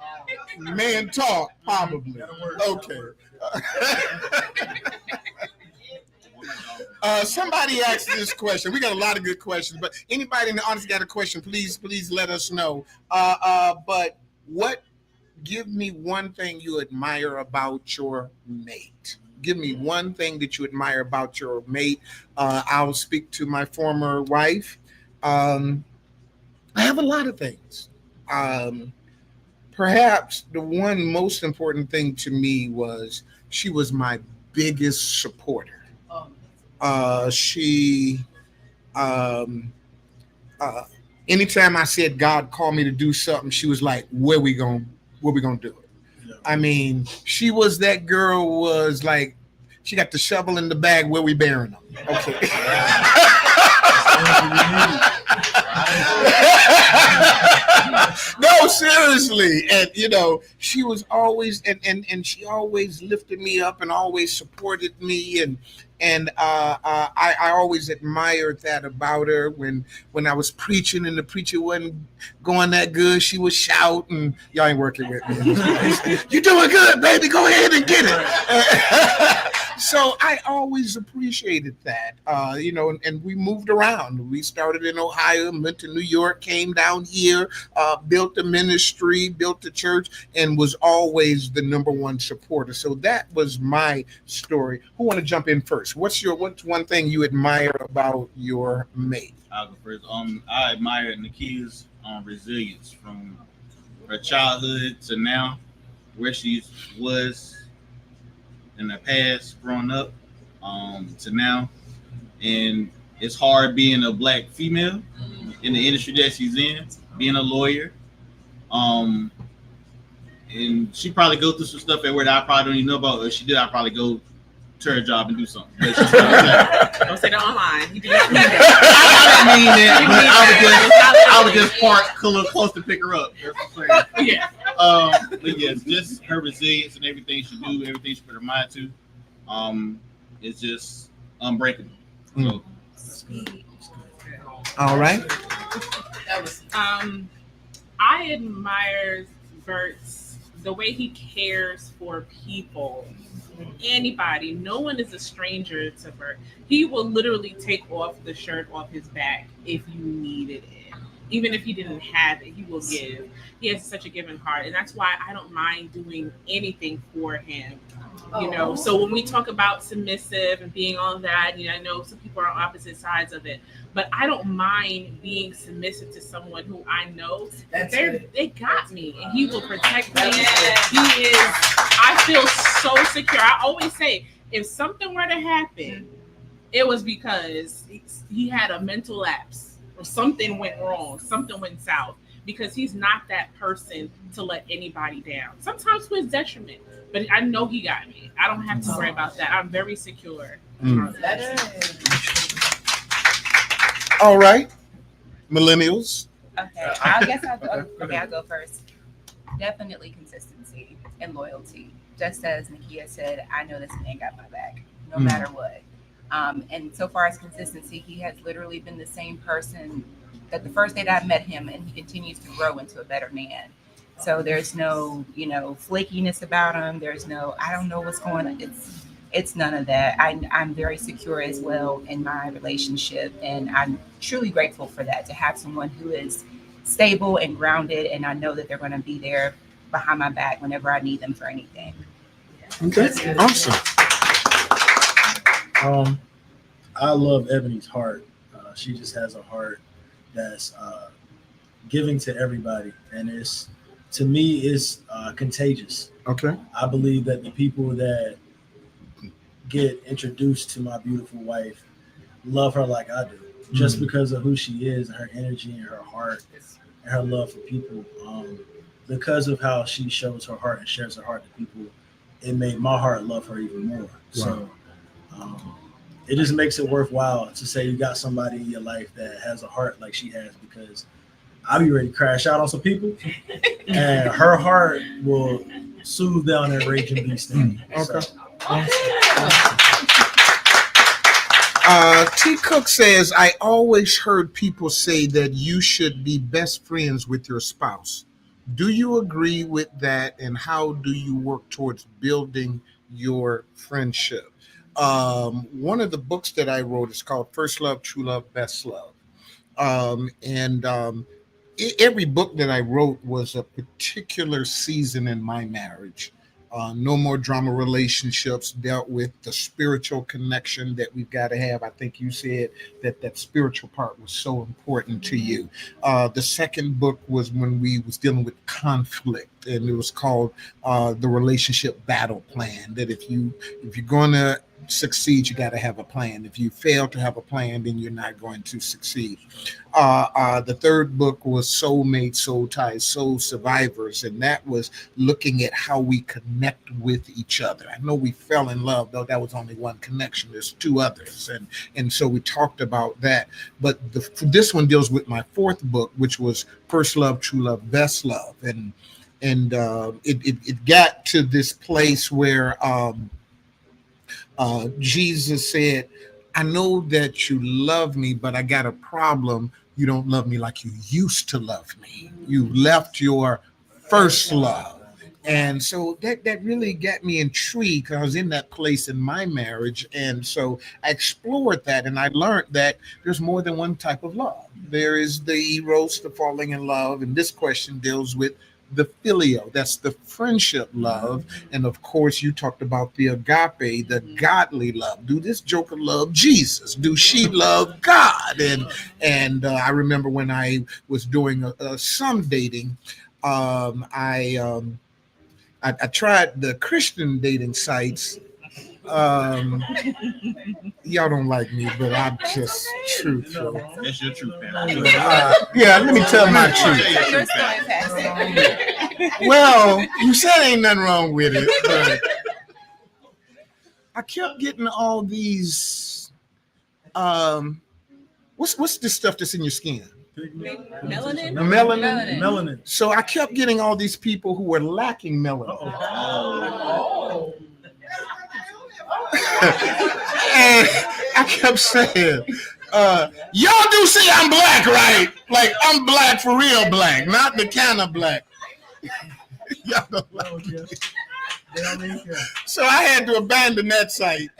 Man talk, probably. Okay. Somebody asked this question. We got a lot of good questions, but anybody in the audience got a question, please let us know. But give me one thing you admire about your mate. Give me one thing that you admire about your mate. I'll speak to my former wife. I have a lot of things. Perhaps the one most important thing to me was she was my biggest supporter. Anytime I said God called me to do something, she was like, where we gonna do it? Yeah. I mean, she was that girl was like, she got the shovel in the bag, where we burying them. Okay. No, seriously. And she was always and she always lifted me up and always supported me, and I always admired that about her. When I was preaching and the preacher wasn't going that good, she would shout, and y'all ain't working with me. You're doing good, baby. Go ahead and get it. So I always appreciated that, and we moved around. We started in Ohio, went to New York, came down here, built a ministry, built a church, and was always the number one supporter. So that was my story. Who want to jump in first? What's one thing you admire about your mate? I'll go first. I admire Nikia's resilience from her childhood to now, where she was in the past, growing up, to now. And it's hard being a black female in the industry that she's in, being a lawyer. And she probably go through some stuff at work that I probably don't even know about. If she did, I'd probably go to her job and do something. But she's don't say that online. You do not mean that. I didn't mean that, but I would just park a little close to pick her up. That's what I'm saying. Yeah. But yes, just her resilience and everything she do, everything she put her mind to, is just unbreakable. So. All right. I admire Bert's the way he cares for people. Anybody, no one is a stranger to Bert. He will literally take off the shirt off his back if you needed it. Even if he didn't have it, he will give. He has such a giving heart, and that's why I don't mind doing anything for him. So when we talk about submissive and being all that, I know some people are on opposite sides of it, but I don't mind being submissive to someone who I know they got me, and he will protect me. I feel so secure. I always say, if something were to happen, it was because he had a mental lapse or something went wrong, something went south, because he's not that person to let anybody down. Sometimes to his detriment, but I know he got me. I don't have to worry about that. I'm very secure. All right, millennials, Okay, I guess I'll go. Okay, I'll go first. Definitely consistency and loyalty. Just as Nakia said, I know this man got my back, no matter what. And so far as consistency, he has literally been the same person that the first day that I met him, and he continues to grow into a better man. So there's no, flakiness about him. There's no, I don't know what's going on. It's none of that. I'm very secure as well in my relationship, and I'm truly grateful for that, to have someone who is stable and grounded, and I know that they're going to be there behind my back whenever I need them for anything. Okay, awesome. I love Ebony's heart. She just has a heart that's giving to everybody, and to me it's contagious. Okay. I believe that the people that get introduced to my beautiful wife love her like I do, just because of who she is, her energy and her heart and her love for people. Because of how she shows her heart and shares her heart to people, it made my heart love her even more. Wow. So it just makes it worthwhile to say you got somebody in your life that has a heart like she has, because I'll be ready to crash out on some people and her heart will soothe down that raging beast in me. Okay. So, T. Cook says, I always heard people say that you should be best friends with your spouse. Do you agree with that? And how do you work towards building your friendship? One of the books that I wrote is called First Love, True Love, Best Love. And every book that I wrote was a particular season in my marriage. No More Drama Relationships dealt with the spiritual connection that we've got to have. I think you said that spiritual part was so important to you. The second book was when we was dealing with conflict, and it was called The Relationship Battle Plan. That if you're going to succeed, you got to have a plan. If you fail to have a plan, then you're not going to succeed. The third book was Soulmate, Soul Ties, Soul Survivors, and that was looking at how we connect with each other. I know we fell in love, though that was only one connection. There's two others, and so we talked about that. But this one deals with my fourth book, which was First Love, True Love, Best Love, and it got to this place where Jesus said, I know that you love me, but I got a problem. You don't love me like you used to love me. You left your first love. And so that really got me intrigued, because I was in that place in my marriage. And so I explored that, and I learned that there's more than one type of love. There is the eros, the falling in love. And this question deals with the filio, that's the friendship love. And of course, you talked about the agape, the godly love. Do this joker love Jesus? Do she love God? And I remember when I was doing some dating, I tried the Christian dating sites. Y'all don't like me, but I'm just truthful. That's your truth, man. Yeah, let me tell my truth. Well, you said ain't nothing wrong with it, but I kept getting all these. What's this stuff that's in your skin? Melanin. So I kept getting all these people who were lacking melanin. And I kept saying, y'all do see I'm black, right? Like I'm black for real black, not the kind of black. Y'all don't like me. So I had to abandon that site.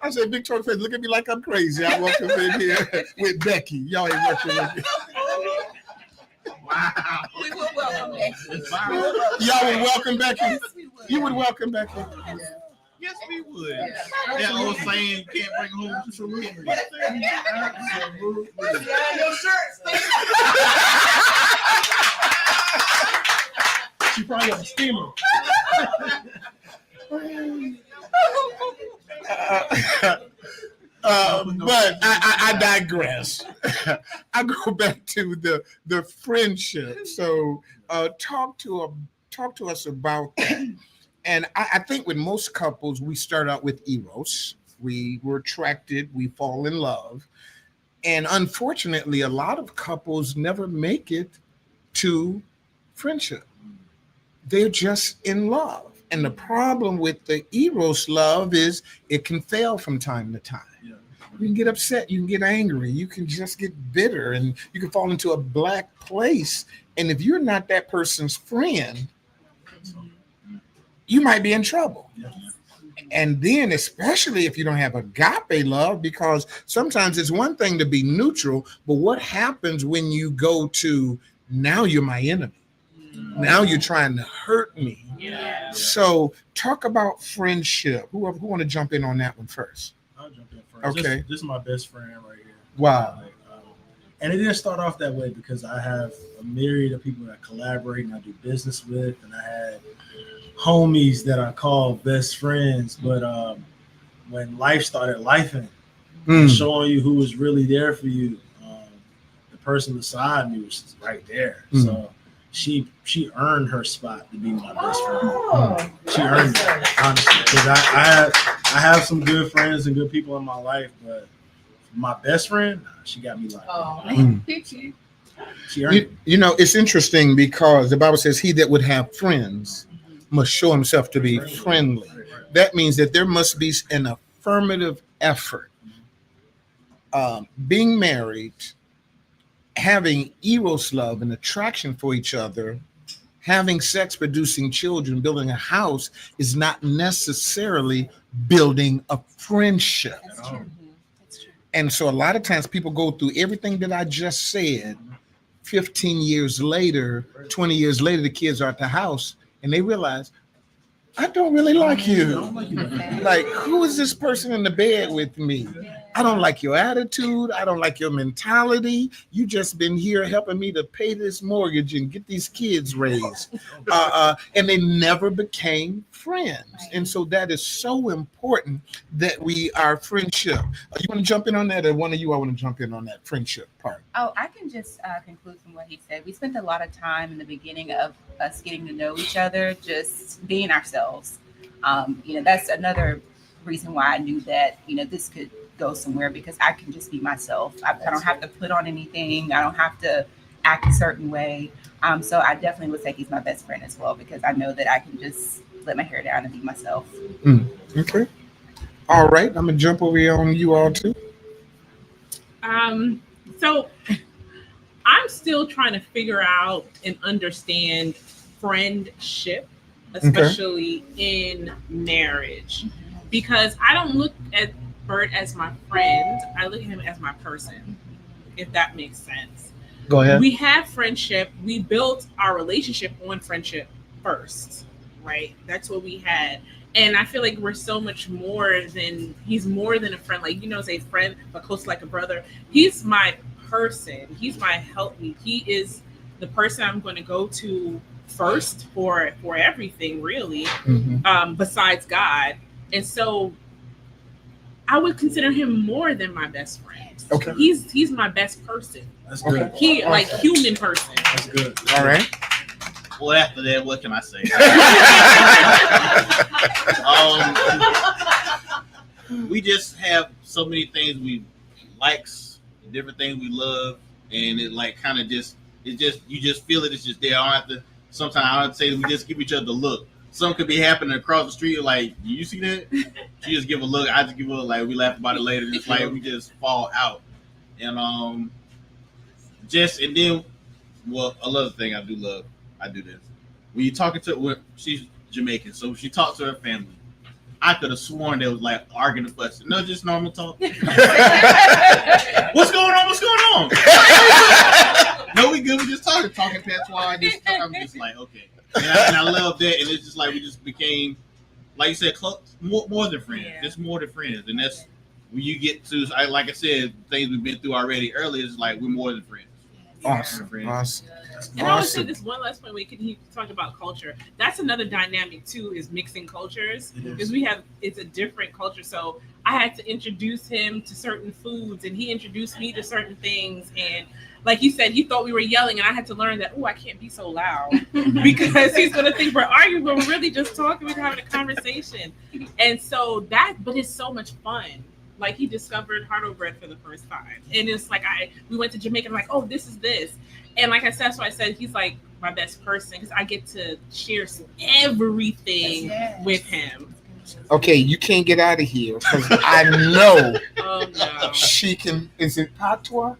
I said, Victorious Praise, look at me like I'm crazy. I walked up in here with Becky. Y'all ain't working with me. Wow. We will welcome Becky. Y'all would welcome Becky? Yes, we would. You would welcome Becky? Yes, we would. That old saying, you can't bring home true Henry. Your shirt. she probably got a steamer. But I digress. I go back to the friendship. So talk to us about that. And I think with most couples, we start out with eros. We were attracted, we fall in love. And unfortunately, a lot of couples never make it to friendship. They're just in love. And the problem with the eros love is it can fail from time to time. Yeah. You can get upset, you can get angry, you can just get bitter, and you can fall into a black place. And if you're not that person's friend, you might be in trouble. Yeah. And then, especially if you don't have agape love, because sometimes it's one thing to be neutral, but what happens when you go to now you're my enemy? Now you're trying to hurt me. Yeah. So talk about friendship. Who want to jump in on that one first? I'll jump in first. Okay. This is my best friend right here. Wow. Like, and it didn't start off that way because I have a myriad of people that I collaborate and I do business with, and I had homies that I call best friends. But when life started lifing, showing you who was really there for you, the person beside me was right there. So she earned her spot to be my best friend. She earned it, honestly, because I have some good friends and good people in my life, but my best friend, she got me like she earned it. You know, it's interesting because the Bible says he that would have friends must show himself to be friendly. That means that there must be an affirmative effort. Being married, having eros love and attraction for each other, having sex, producing children, building a house is not necessarily building a friendship. That's true. That's true. And so a lot of times people go through everything that I just said. 15 years later, 20 years later, the kids are at the house and they realize, I don't really like you. Like, who is this person in the bed with me? I don't like your attitude. I don't like your mentality. You just been here helping me to pay this mortgage and get these kids raised. And they never became friends. And so that is so important that we are friendship. You want to jump in on that, or one of you, I want to jump in on that friendship part? Oh, I can just conclude from what he said. We spent a lot of time in the beginning of us getting to know each other, just being ourselves. That's another reason why I knew that, this could go somewhere, because I can just be myself. I don't have to put on anything. I don't have to act a certain way. So I definitely would say he's my best friend as well, because I know that I can just let my hair down and be myself. Okay. All right. I'm going to jump over here on you all too. So I'm still trying to figure out and understand friendship, especially in marriage, because I don't look at Bert as my friend. I look at him as my person, if that makes sense. Go ahead. We have friendship. We built our relationship on friendship first, right? That's what we had. And I feel like we're so much more than, he's more than a friend. Like, say friend, but close like a brother. He's my person. He's my helpmeet. He is the person I'm going to go to first for everything, really, besides God. And so I would consider him more than my best friend. Okay. He's my best person. That's good. He like human person. That's good. All right. Well, after that, what can I say? We just have so many things we likes, different things we love, and it like kind of just you just feel it. It's just there. I don't have to. Sometimes I would say we just give each other the look. Something could be happening across the street. Like, do you see that? She just give a look. I just give a look. Like, we laugh about it later. It's like we just fall out, and and then, well, another thing I do love. I do this. When you talking to, she's Jamaican, so she talks to her family. I could have sworn they was like arguing the fuss. No, just normal talk. What's going on? What's going on? No, we good. We just talking patois. I'm just like, okay. And I love that. And it's just like we just became, like you said, more than friends. Yeah. Oh, It's more than friends. And that's when you get to, like I said, things we've been through already earlier, it's like we're more than friends. Awesome. Friends. Awesome. And I would say this one last point, we can talk about culture. That's another dynamic too, is mixing cultures, because it's a different culture. So I had to introduce him to certain foods, and he introduced me to certain things. And like he said, he thought we were yelling, and I had to learn that, I can't be so loud because he's going to think we're arguing, but we're really just talking, we're having a conversation. And so but it's so much fun like he discovered Hardo bread for the first time. And it's like we went to Jamaica and I'm like, oh, this is this. And like I said, that's why I said he's like my best person because I get to share everything with him. Okay, you can't get out of here because I know Oh no. she can. Is it patois?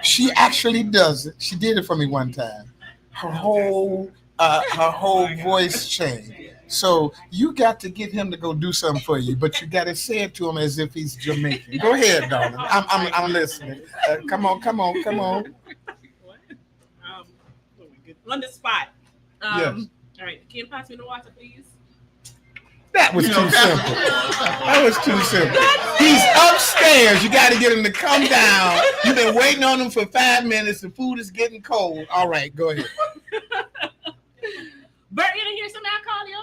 She actually does it. She did it for me one time. Her whole voice changed. So you got to get him to go do something for you, but you got to say it to him as if he's Jamaican. Go ahead, darling. I'm listening. Come on. What? Oh my goodness. On the spot. Yes. All right. Can you pass me the water, please? That was too simple. That was too simple. He's upstairs. You got to get him to come down. You've been waiting on him for 5 minutes. The food is getting cold. All right, go ahead. Bert, you didn't hear some alcohol, yo?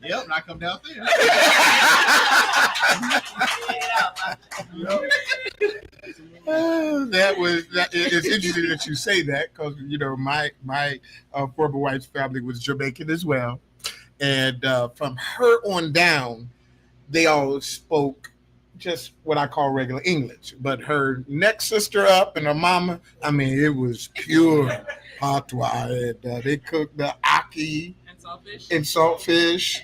Yep, and I come downstairs. It's interesting that you say that because my former wife's family was Jamaican as well, and from her on down, they all spoke just what I call regular English. But her next sister up and her mama, I mean, it was pure patois. And, they cooked the ackee and saltfish.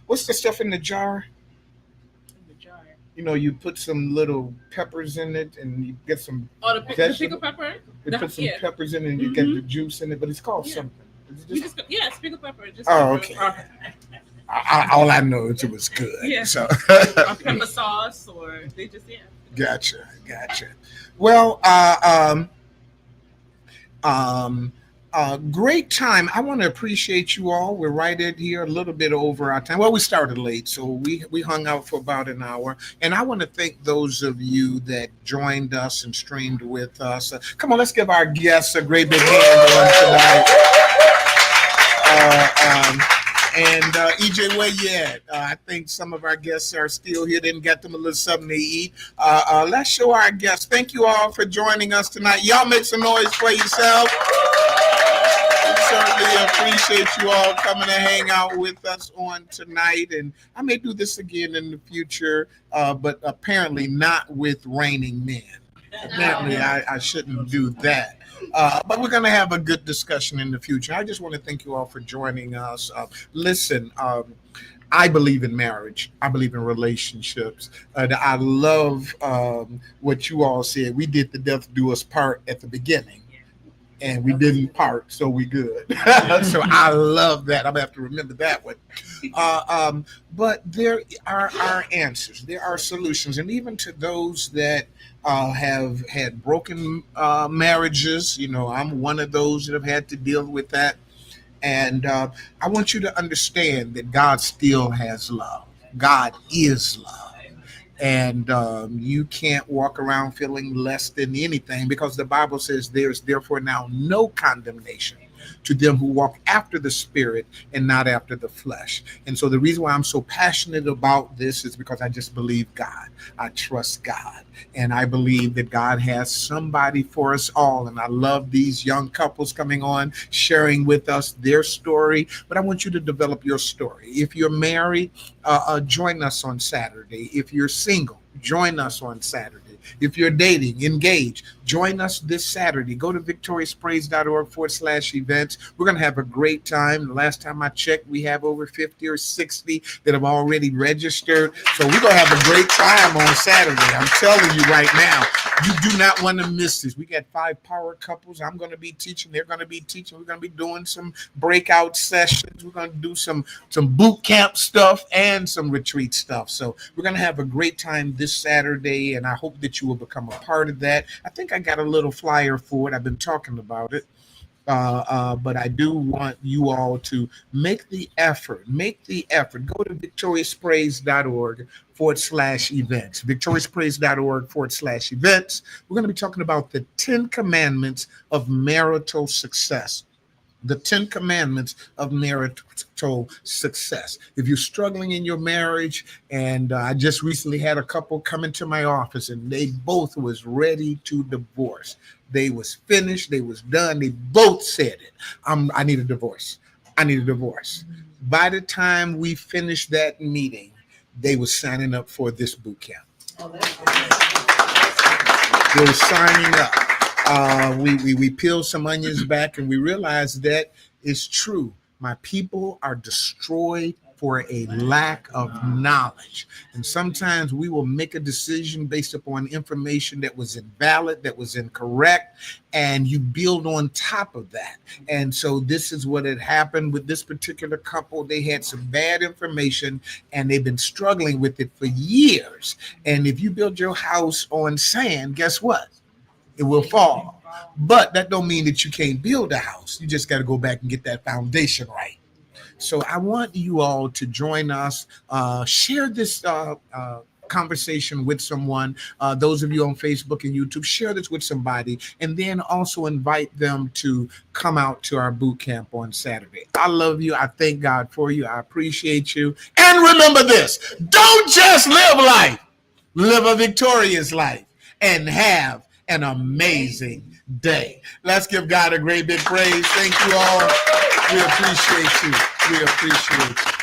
What's the stuff in the jar? You put some little peppers in it, and you get some. Oh, the pickled pepper. You put some peppers in it, and you get the juice in it, but it's called something. It's pickled pepper. Okay. All I know is it was good. Yeah. So. Or pepper sauce, or they just Gotcha. Well, great time. I want to appreciate you all. We're right in here a little bit over our time. Well, we started late, so we hung out for about an hour. And I want to thank those of you that joined us and streamed with us. Come on, let's give our guests a great big hand on tonight. And EJ, where you at? I think some of our guests are still here. Didn't get them a little something to eat. Let's show our guests. Thank you all for joining us tonight. Y'all make some noise for yourself. We certainly appreciate you all coming to hang out with us on tonight. And I may do this again in the future, but apparently not with raining men. Apparently, I shouldn't do that. But we're going to have a good discussion in the future. I just want to thank you all for joining us. Listen, I believe in marriage. I believe in relationships. I love what you all said. We did the death do us part at the beginning. And we didn't part, so we good. So I love that. I'm going to have to remember that one. But there are answers. There are solutions. And even to those that have had broken marriages, I'm one of those that have had to deal with that. And I want you to understand that God still has love. God is love. And you can't walk around feeling less than anything because the Bible says there's therefore now no condemnation to them who walk after the Spirit and not after the flesh. And so the reason why I'm so passionate about this is because I just believe God. I trust God. And I believe that God has somebody for us all. And I love these young couples coming on, sharing with us their story. But I want you to develop your story. If you're married, join us on Saturday. If you're single, join us on Saturday. If you're dating, engage, join us this Saturday. Go to victoriouspraise.org/events. We're going to have a great time. The last time I checked, we have over 50 or 60 that have already registered. So we're going to have a great time on Saturday. I'm telling you right now, you do not want to miss this. We got 5 power couples. I'm going to be teaching. They're going to be teaching. We're going to be doing some breakout sessions. We're going to do some boot camp stuff and some retreat stuff. So we're going to have a great time this Saturday, and I hope that you will become a part of that. I think I got a little flyer for it. I've been talking about it. But I do want you all to make the effort. Go to victoriouspraise.org/events. victoriouspraise.org/events. We're going to be talking about the 10 commandments of marital success. The 10 commandments of marital success. If you're struggling in your marriage, and I just recently had a couple come into my office and they both was ready to divorce. They was finished. They was done. They both said it. I need a divorce. I need a divorce. By the time we finished that meeting, they were signing up for this boot camp. They were signing up. We peeled some onions back and we realized that it's true. My people are destroyed for a lack of knowledge. And sometimes we will make a decision based upon information that was invalid, that was incorrect, and you build on top of that. And so this is what had happened with this particular couple. They had some bad information and they've been struggling with it for years. And if you build your house on sand, guess what? It will fall. But that don't mean that you can't build a house. You just got to go back and get that foundation right. So I want you all to join us, share this conversation with someone. Those of you on Facebook and YouTube, share this with somebody, and then also invite them to come out to our boot camp on Saturday. I love you. I thank God for you. I appreciate you. And remember this, don't just live life, live a victorious life and have an amazing day. Let's give God a great big praise. Thank you all. We appreciate you. We appreciate you.